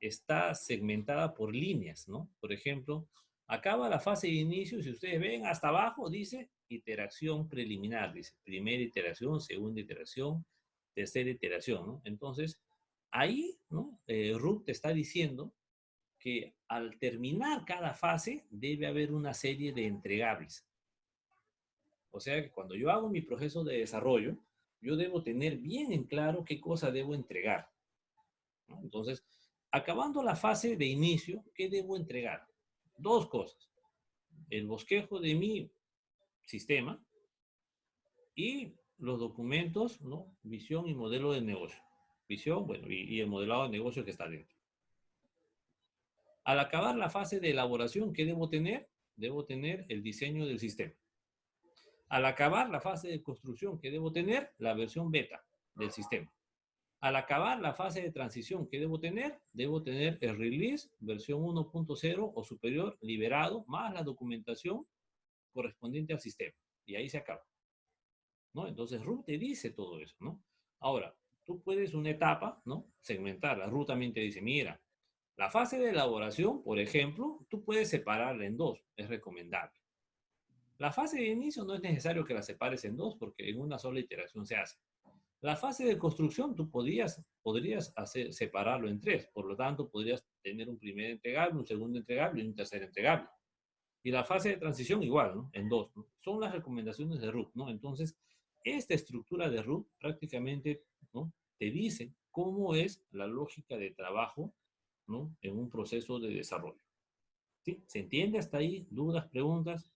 Está segmentada por líneas, ¿no? Por ejemplo, acaba la fase de inicio, si ustedes ven hasta abajo, dice iteración preliminar, dice primera iteración, segunda iteración, tercera iteración, ¿no? Entonces, ahí, ¿no? RUP te está diciendo que al terminar cada fase debe haber una serie de entregables. O sea que cuando yo hago mi proceso de desarrollo, yo debo tener bien en claro qué cosa debo entregar, ¿no? Entonces, acabando la fase de inicio, ¿qué debo entregar? Dos cosas. El bosquejo de mi sistema y los documentos, ¿no? Visión y modelo de negocio. Visión, bueno, y el modelado de negocio que está dentro. Al acabar la fase de elaboración, ¿qué debo tener? Debo tener el diseño del sistema. Al acabar la fase de construcción, ¿qué debo tener? La versión beta del sistema. Al acabar la fase de transición, ¿qué debo tener? Debo tener el release, versión 1.0 o superior, liberado, más la documentación correspondiente al sistema. Y ahí se acaba, ¿no? Entonces, RUP te dice todo eso, ¿no? Ahora, tú puedes una etapa, ¿no? Segmentarla. RUP también te dice, mira, la fase de elaboración, por ejemplo, tú puedes separarla en dos, es recomendable. La fase de inicio no es necesario que la separes en dos porque en una sola iteración se hace. La fase de construcción tú podrías separarlo en tres, por lo tanto podrías tener un primer entregable, un segundo entregable y un tercer entregable. Y la fase de transición igual, ¿no? En dos, ¿no? Son las recomendaciones de RUP, ¿no? Entonces, esta estructura de RUP prácticamente, ¿no? Te dice cómo es la lógica de trabajo, ¿no? En un proceso de desarrollo. ¿Sí? ¿Se entiende hasta ahí? ¿Dudas, preguntas?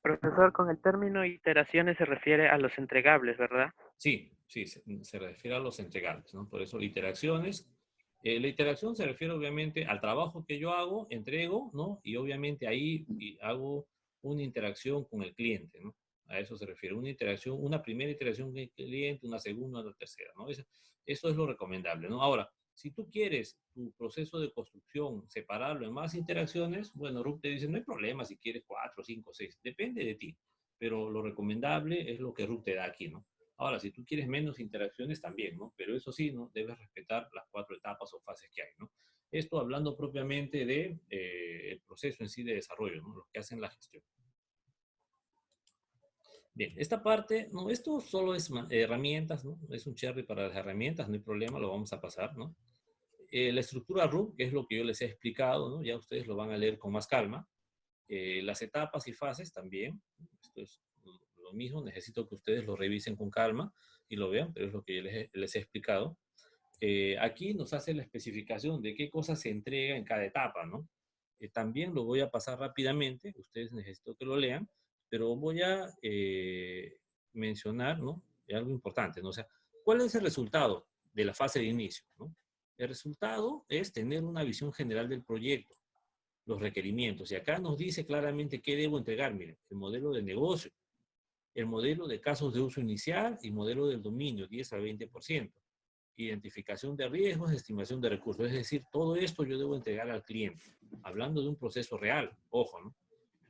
Profesor, con el término iteraciones se refiere a los entregables, ¿verdad? Sí, sí, se refiere a los entregables, ¿no? Por eso, iteraciones. La iteración se refiere obviamente al trabajo que yo hago, entrego, ¿no? Y obviamente ahí hago una interacción con el cliente, ¿no? A eso se refiere. Una interacción, una primera interacción con el cliente, una segunda, una tercera, ¿no? Eso es lo recomendable, ¿no? Ahora, si tú quieres tu proceso de construcción separarlo en más interacciones, bueno, RUC te dice, no hay problema si quieres 4, 5, 6, depende de ti. Pero lo recomendable es lo que RUC te da aquí, ¿no? Ahora, si tú quieres menos interacciones, también, ¿no? Pero eso sí, ¿no? Debes respetar las 4 etapas o fases que hay, ¿no? Esto hablando propiamente de el proceso en sí de desarrollo, ¿no? Los que hacen la gestión. Bien, esta parte, no, esto solo es herramientas, ¿no? Es un cherry para las herramientas, no hay problema, lo vamos a pasar, ¿no? La estructura RUC, que es lo que yo les he explicado, ¿no? Ya ustedes lo van a leer con más calma. Las etapas y fases también, esto es lo mismo, necesito que ustedes lo revisen con calma y lo vean, pero es lo que yo les he explicado. Aquí nos hace la especificación de qué cosas se entrega en cada etapa, ¿no? También lo voy a pasar rápidamente, ustedes necesito que lo lean, pero voy a mencionar, ¿no? Algo importante, ¿no? O sea, ¿cuál es el resultado de la fase de inicio, ¿no? El resultado es tener una visión general del proyecto, los requerimientos, y acá nos dice claramente qué debo entregar, miren, el modelo de negocio, el modelo de casos de uso inicial y modelo del dominio, 10 al 20%. Identificación de riesgos, estimación de recursos. Es decir, todo esto yo debo entregar al cliente, hablando de un proceso real, ojo, ¿no?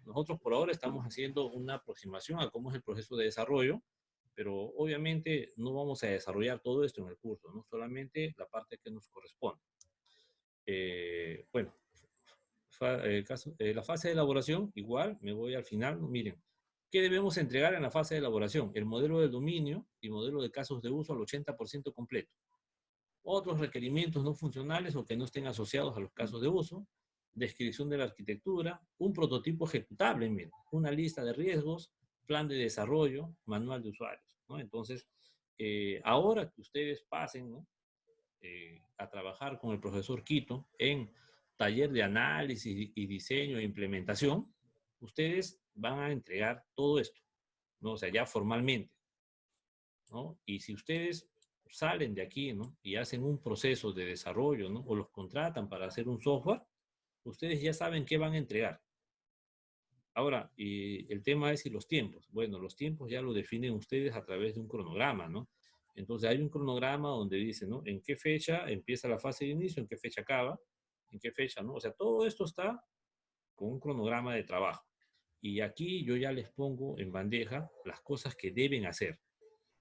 Nosotros por ahora estamos haciendo una aproximación a cómo es el proceso de desarrollo, pero obviamente no vamos a desarrollar todo esto en el curso, ¿no? Solamente la parte que nos corresponde. Bueno, la fase de elaboración, igual, me voy al final, miren, ¿qué debemos entregar en la fase de elaboración? El modelo del dominio y modelo de casos de uso al 80% completo. Otros requerimientos no funcionales o que no estén asociados a los casos de uso, descripción de la arquitectura, un prototipo ejecutable, miren, una lista de riesgos, plan de desarrollo, manual de usuarios, ¿no? Entonces, ahora que ustedes pasen, ¿no? A trabajar con el profesor Quito en taller de análisis y diseño e implementación, ustedes van a entregar todo esto, ¿no? O sea, ya formalmente, ¿no? Y si ustedes salen de aquí, ¿no? Y hacen un proceso de desarrollo, ¿no? O los contratan para hacer un software, ustedes ya saben qué van a entregar. Ahora, y el tema es los tiempos. Bueno, los tiempos ya lo definen ustedes a través de un cronograma, ¿no? Entonces hay un cronograma donde dice, ¿no? En qué fecha empieza la fase de inicio, en qué fecha acaba, en qué fecha, ¿no? O sea, todo esto está con un cronograma de trabajo. Y aquí yo ya les pongo en bandeja las cosas que deben hacer.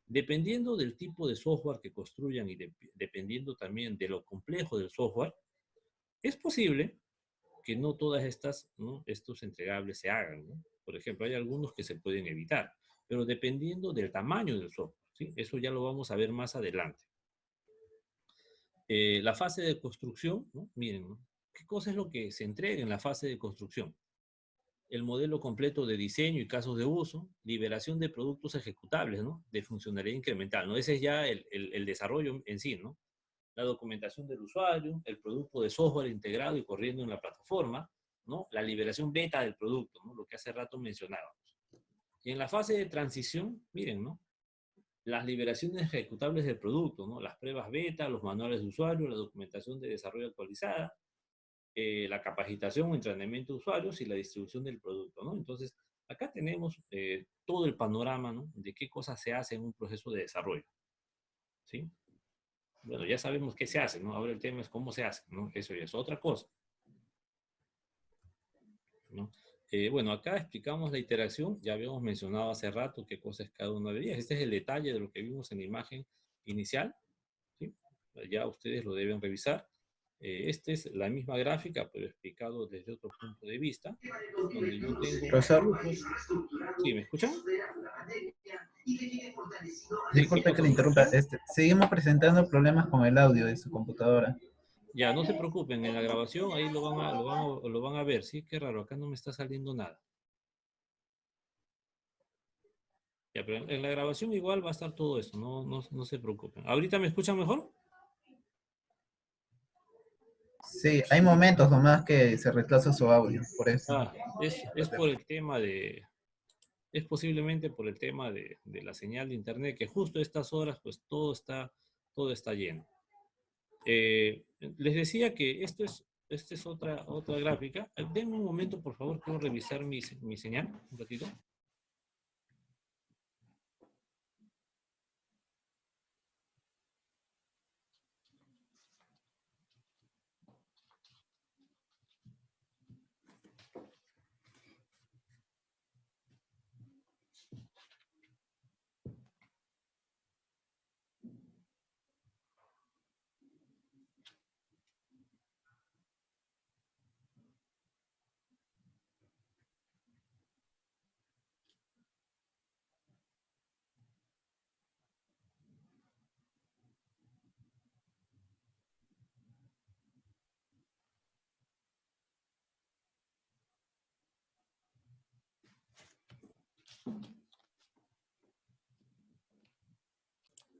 Dependiendo del tipo de software que construyan y dependiendo también de lo complejo del software, es posible que no todas estas, ¿no? Estos entregables se hagan, ¿no? Por ejemplo, hay algunos que se pueden evitar, pero dependiendo del tamaño del software, ¿sí? Eso ya lo vamos a ver más adelante. La fase de construcción, ¿no? Miren, ¿no? ¿Qué cosa es lo que se entrega en la fase de construcción? El modelo completo de diseño y casos de uso, liberación de productos ejecutables, ¿no? De funcionalidad incremental, ¿no? Ese es ya el desarrollo en sí, ¿no? La documentación del usuario, el producto de software integrado y corriendo en la plataforma, ¿no? La liberación beta del producto, ¿no? Lo que hace rato mencionábamos. Y en la fase de transición, miren, ¿no? Las liberaciones ejecutables del producto, ¿no? Las pruebas beta, los manuales de usuario, la documentación de desarrollo actualizada, la capacitación o entrenamiento de usuarios y la distribución del producto, ¿no? Entonces, acá tenemos todo el panorama, ¿no? De qué cosas se hace en un proceso de desarrollo, ¿sí? Bueno, ya sabemos qué se hace, ¿no? Ahora el tema es cómo se hace, ¿no? Eso ya es otra cosa, ¿no? Bueno, acá explicamos la interacción, ya habíamos mencionado hace rato qué cosa es cada una de ellas. Este es el detalle de lo que vimos en la imagen inicial, ¿sí? Ya ustedes lo deben revisar. Esta es la misma gráfica, pero explicado desde otro punto de vista, donde yo tengo Profesor, grupos. ¿Sí, me escuchan? disculpe que le interrumpa. Seguimos presentando problemas con el audio de su computadora. Ya, no se preocupen, en la grabación ahí lo van a ver, ¿sí? Qué raro, acá no me está saliendo nada. Ya, pero en la grabación igual va a estar todo esto, no se preocupen. ¿Ahorita me escuchan mejor? Sí, hay momentos nomás que se retrasa su audio, por eso. Ah, es por el tema es posiblemente por el tema de la señal de internet, que justo a estas horas pues todo está lleno. Les decía que esta es otra gráfica. Denme un momento, por favor, quiero revisar mi señal, un ratito.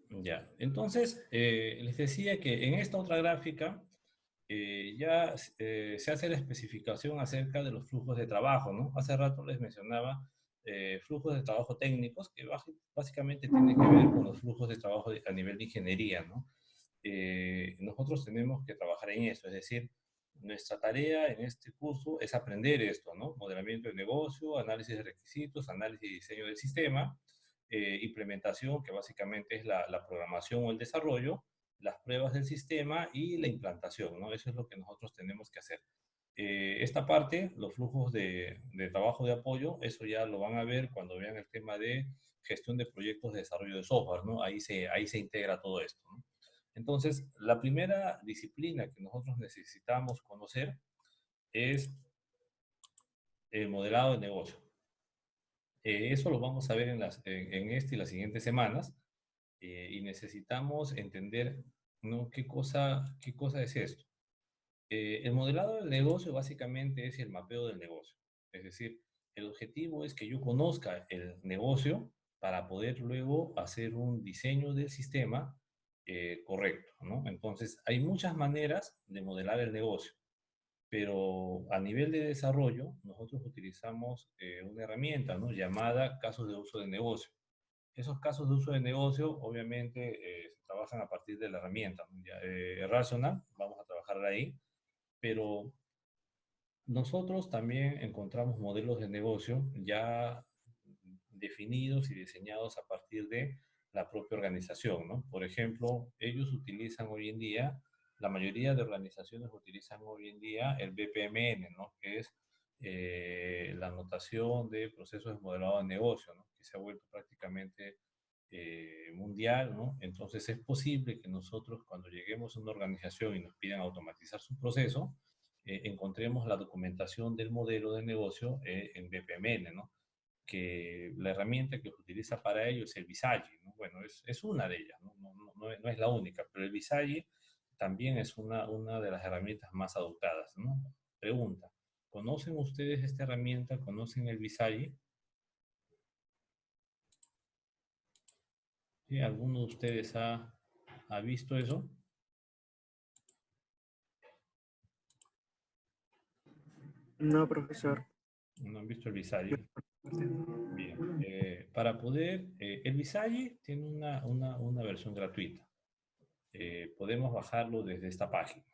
Ya, entonces, les decía que en esta otra gráfica ya se hace la especificación acerca de los flujos de trabajo, ¿no? Hace rato les mencionaba flujos de trabajo técnicos que básicamente tienen que ver con los flujos de trabajo a nivel de ingeniería, ¿no? Nosotros tenemos que trabajar en eso, es decir, nuestra tarea en este curso es aprender esto, ¿no? Modelamiento de negocio, análisis de requisitos, análisis y diseño del sistema, implementación, que básicamente es la programación o el desarrollo, las pruebas del sistema y la implantación, ¿no? Eso es lo que nosotros tenemos que hacer. Esta parte, los flujos de trabajo de apoyo, eso ya lo van a ver cuando vean el tema de gestión de proyectos de desarrollo de software, ¿no? Ahí se integra todo esto, ¿no? Entonces, la primera disciplina que nosotros necesitamos conocer es el modelado de negocio. Eso lo vamos a ver en este y las siguientes semanas. Y necesitamos entender, ¿no? ¿Qué cosa es esto? El modelado del negocio básicamente es el mapeo del negocio. Es decir, el objetivo es que yo conozca el negocio para poder luego hacer un diseño del sistema correcto, ¿no? Entonces, hay muchas maneras de modelar el negocio, pero a nivel de desarrollo, nosotros utilizamos una herramienta, ¿no? Llamada casos de uso de negocio. Esos casos de uso de negocio, obviamente, se trabajan a partir de la herramienta, ¿no? Rational, vamos a trabajar ahí, pero nosotros también encontramos modelos de negocio ya definidos y diseñados a partir de la propia organización, ¿no? Por ejemplo, ellos utilizan hoy en día, la mayoría de organizaciones utilizan hoy en día el BPMN, ¿no? Que es la notación de procesos de modelado de negocio, ¿no? Que se ha vuelto prácticamente mundial, ¿no? Entonces es posible que nosotros cuando lleguemos a una organización y nos pidan automatizar su proceso, encontremos la documentación del modelo de negocio en BPMN, ¿no? Que la herramienta que se utiliza para ello es el Visagi, ¿no? Bueno, es una de ellas, ¿no? No es la única, pero el Visagi también es una de las herramientas más adoptadas, ¿no? Pregunta, ¿conocen ustedes esta herramienta? ¿Conocen el Visagi? ¿Sí? ¿Alguno de ustedes ha visto eso? No, profesor. ¿No han visto el Visagi? Bien. Para poder, el Visagi tiene una versión gratuita. Podemos bajarlo desde esta página.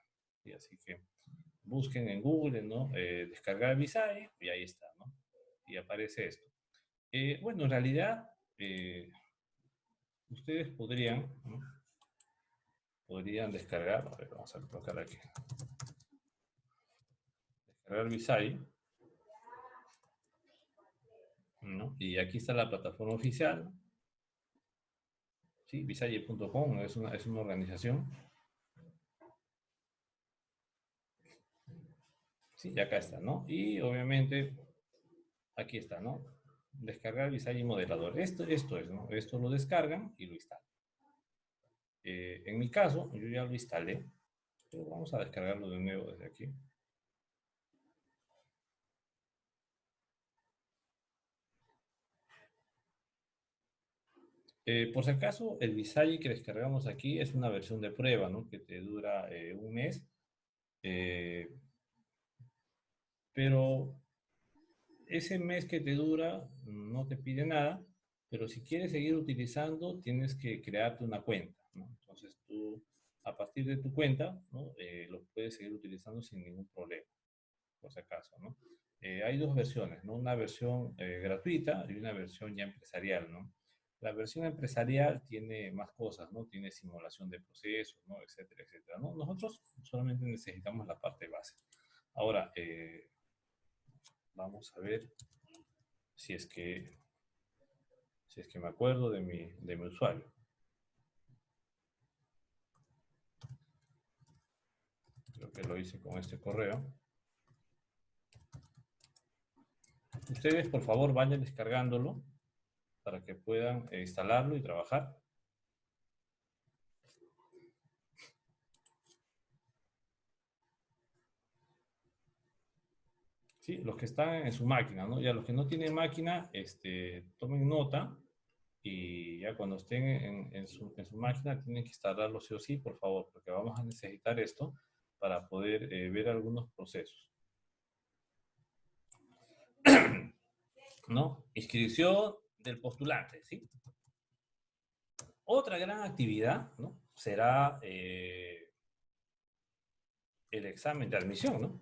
¿Sí? Así que busquen en Google, ¿no? Descargar Visagi y ahí está, ¿no? Y aparece esto. Bueno, en realidad, ustedes podrían, ¿no? Podrían descargar, a ver, vamos a colocar aquí. Descargar Visagi, ¿no? Y aquí está la plataforma oficial. ¿Sí? Visagi.com es una organización. Sí, y acá está, ¿no? Y obviamente, aquí está, ¿no? Descargar Visagi Modelador. Esto es, ¿no? Esto lo descargan y lo instalan. En mi caso, yo ya lo instalé, pero vamos a descargarlo de nuevo desde aquí. Por si acaso, el Visagi que descargamos aquí es una versión de prueba, ¿no? Que te dura un mes. Pero ese mes que te dura no te pide nada, pero si quieres seguir utilizando, tienes que crearte una cuenta, ¿no? Entonces tú, a partir de tu cuenta, ¿no? Lo puedes seguir utilizando sin ningún problema, por si acaso, ¿no? Hay dos versiones, ¿no? Una versión gratuita y una versión ya empresarial, ¿no? La versión empresarial tiene más cosas, ¿no? Tiene simulación de procesos, ¿no? Etcétera, etcétera, ¿no? Nosotros solamente necesitamos la parte base. Ahora, vamos a ver si es que me acuerdo de mi usuario. Creo que lo hice con este correo. Ustedes, por favor, vayan descargándolo para que puedan instalarlo y trabajar. Sí, los que están en su máquina, ¿no? Ya los que no tienen máquina, tomen nota y ya cuando estén en su máquina tienen que instalarlo sí o sí, por favor, porque vamos a necesitar esto para poder ver algunos procesos. ¿No? Inscripción del postulante, ¿sí? Otra gran actividad, ¿no? Será el examen de admisión, ¿no?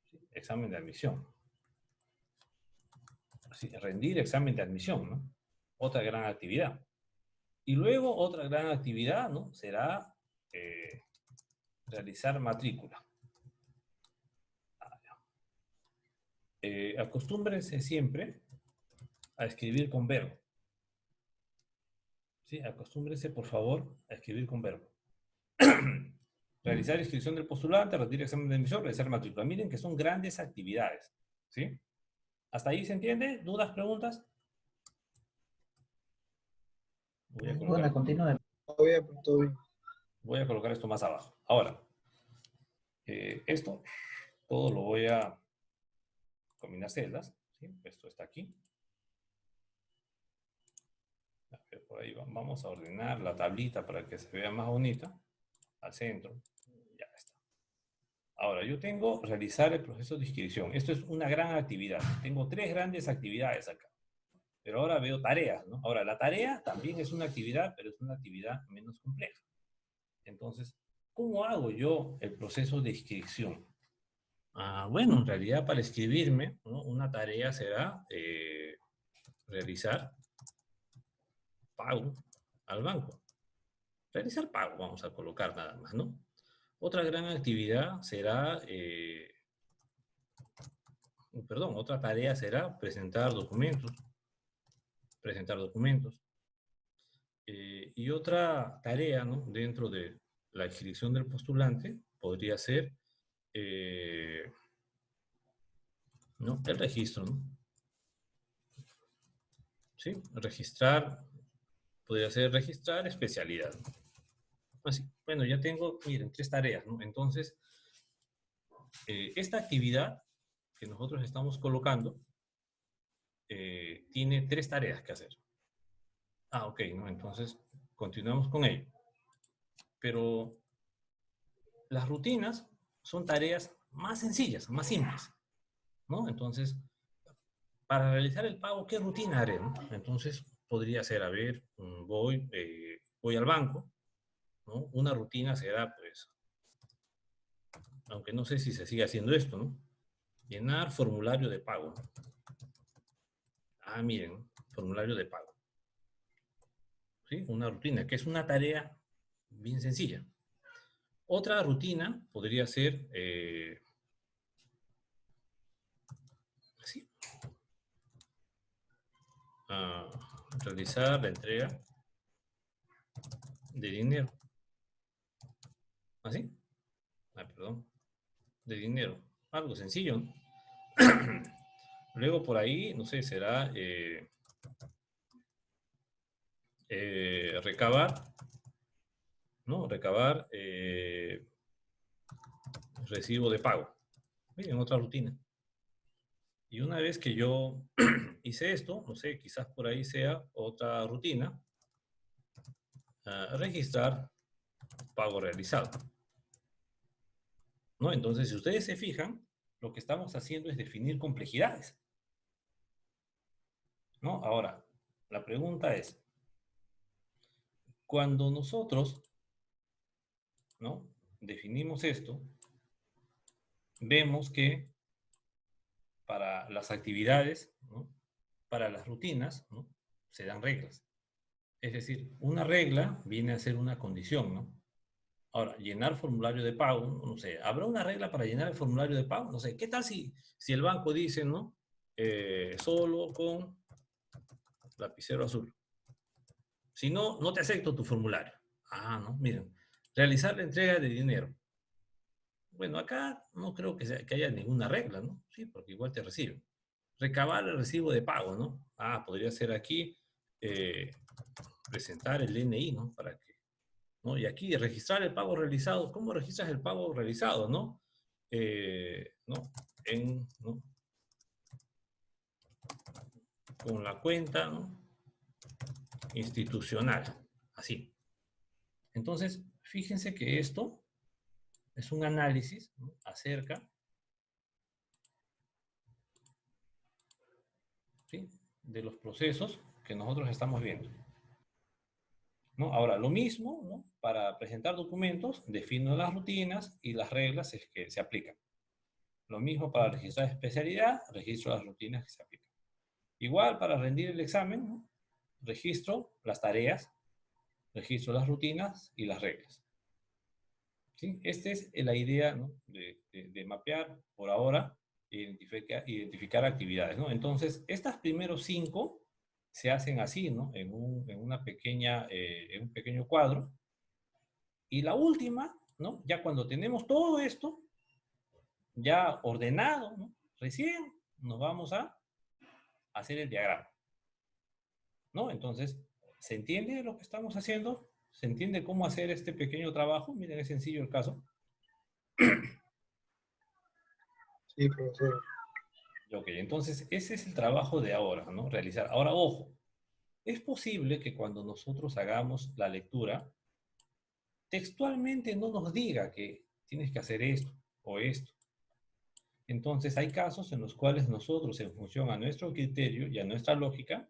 Sí, examen de admisión. Sí, rendir examen de admisión, ¿no? Otra gran actividad. Y luego otra gran actividad, ¿no? Será realizar matrícula. Acostúmbrense siempre a escribir con verbo. ¿Sí? Acostúmbrense, por favor, a escribir con verbo. Realizar inscripción del postulante, rendir examen de admisión, realizar matrícula. Miren que son grandes actividades. ¿Sí? ¿Hasta ahí se entiende? ¿Dudas, preguntas? Bueno, continúe. Voy a colocar esto más abajo. Ahora, esto todo lo voy a combinar celdas. ¿Sí? Esto está aquí. Por ahí vamos a ordenar la tablita para que se vea más bonita. Al centro. Ya está. Ahora, yo tengo realizar el proceso de inscripción. Esto es una gran actividad. Tengo 3 grandes actividades acá. Pero ahora veo tareas, ¿no? Ahora, la tarea también es una actividad, pero es una actividad menos compleja. Entonces, ¿cómo hago yo el proceso de inscripción? Bueno, en realidad para inscribirme, ¿no? Una tarea será realizar pago al banco. Realizar pago, vamos a colocar nada más, ¿no? Otra gran actividad será, otra tarea será presentar documentos. Y otra tarea, ¿no? Dentro de la inscripción del postulante podría ser ¿no? El registro, ¿no? ¿Sí? Registrar, podría ser registrar especialidad. Así, bueno, ya tengo, miren, 3 tareas, ¿no? Entonces, esta actividad que nosotros estamos colocando tiene 3 tareas que hacer. Ok, ¿no? Entonces, continuamos con ello. Pero las rutinas son tareas más sencillas, más simples, ¿no? Entonces, para realizar el pago, ¿qué rutina haré, no? Entonces, podría ser, a ver, voy al banco, ¿no? Una rutina será, pues, aunque no sé si se sigue haciendo esto, ¿no? Llenar formulario de pago. Miren, formulario de pago. ¿Sí? Una rutina, que es una tarea bien sencilla. Otra rutina podría ser, así, realizar la entrega de dinero. ¿Así? Perdón. De dinero. Algo sencillo, ¿no? Luego por ahí, no sé, será recabar, ¿no? Recabar recibo de pago. Miren, otra rutina. Y una vez que yo hice esto, no sé, quizás por ahí sea otra rutina, registrar pago realizado. ¿No? Entonces, si ustedes se fijan, lo que estamos haciendo es definir complejidades. ¿No? Ahora, la pregunta es, cuando nosotros, ¿no? Definimos esto, vemos que para las actividades, ¿no? Para las rutinas, ¿no? Se dan reglas. Es decir, una regla viene a ser una condición, ¿no? Ahora, llenar formulario de pago, no sé, ¿habrá una regla para llenar el formulario de pago? No sé, ¿qué tal si el banco dice, ¿no? Solo con lapicero azul. Si no, no te acepto tu formulario. No, miren, realizar la entrega de dinero. Bueno, acá no creo que haya ninguna regla, ¿no? Sí, porque igual te reciben. Recabar el recibo de pago, ¿no? Podría ser aquí presentar el DNI, ¿no? ¿no? Y aquí registrar el pago realizado. ¿Cómo registras el pago realizado, no? ¿no? ¿no? Con la cuenta, ¿no? Institucional, así. Entonces, fíjense que esto es un análisis, ¿no? Acerca, ¿sí? De los procesos que nosotros estamos viendo, ¿no? Ahora, lo mismo, ¿no? Para presentar documentos, defino las rutinas y las reglas que se aplican. Lo mismo para registrar especialidad, registro las rutinas que se aplican. Igual para rendir el examen, ¿no? Registro las tareas, registro las rutinas y las reglas. ¿Sí? Esta es la idea, ¿no? de mapear por ahora, identificar actividades, ¿no? Entonces, estas primeros 5 se hacen así, ¿no? En un pequeño cuadro. Y la última, ¿no? Ya cuando tenemos todo esto ya ordenado, ¿no? Recién nos vamos a hacer el diagrama, ¿no? Entonces, ¿se entiende lo que estamos haciendo? ¿Se entiende cómo hacer este pequeño trabajo? Miren, es sencillo el caso. Sí, profesor. Ok, entonces ese es el trabajo de ahora, ¿no? Realizar. Ahora, ojo, es posible que cuando nosotros hagamos la lectura, textualmente no nos diga que tienes que hacer esto o esto. Entonces hay casos en los cuales nosotros, en función a nuestro criterio y a nuestra lógica,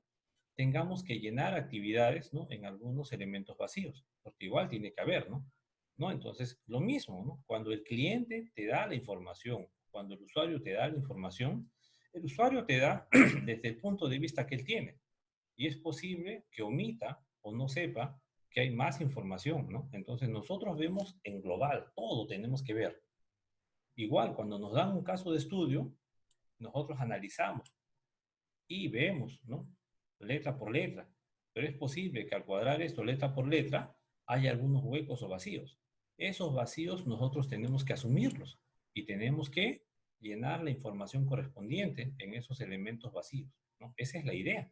tengamos que llenar actividades, ¿no? En algunos elementos vacíos, porque igual tiene que haber, ¿no? ¿No? Entonces, lo mismo, ¿no? Cuando el cliente te da la información, cuando el usuario te da la información, el usuario te da desde el punto de vista que él tiene. Y es posible que omita o no sepa que hay más información, ¿no? Entonces, nosotros vemos en global, todo tenemos que ver. Igual, cuando nos dan un caso de estudio, nosotros analizamos y vemos, ¿no? Letra por letra. Pero es posible que al cuadrar esto letra por letra haya algunos huecos o vacíos. Esos vacíos nosotros tenemos que asumirlos y tenemos que llenar la información correspondiente en esos elementos vacíos, ¿no? Esa es la idea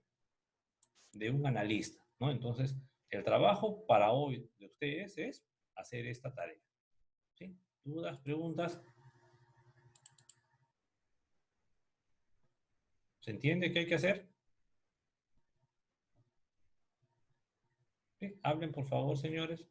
de un analista, ¿no? Entonces, el trabajo para hoy de ustedes es hacer esta tarea, ¿sí? ¿Dudas, preguntas? ¿Se entiende qué hay que hacer? ¿Sí? Hablen, por favor, señores.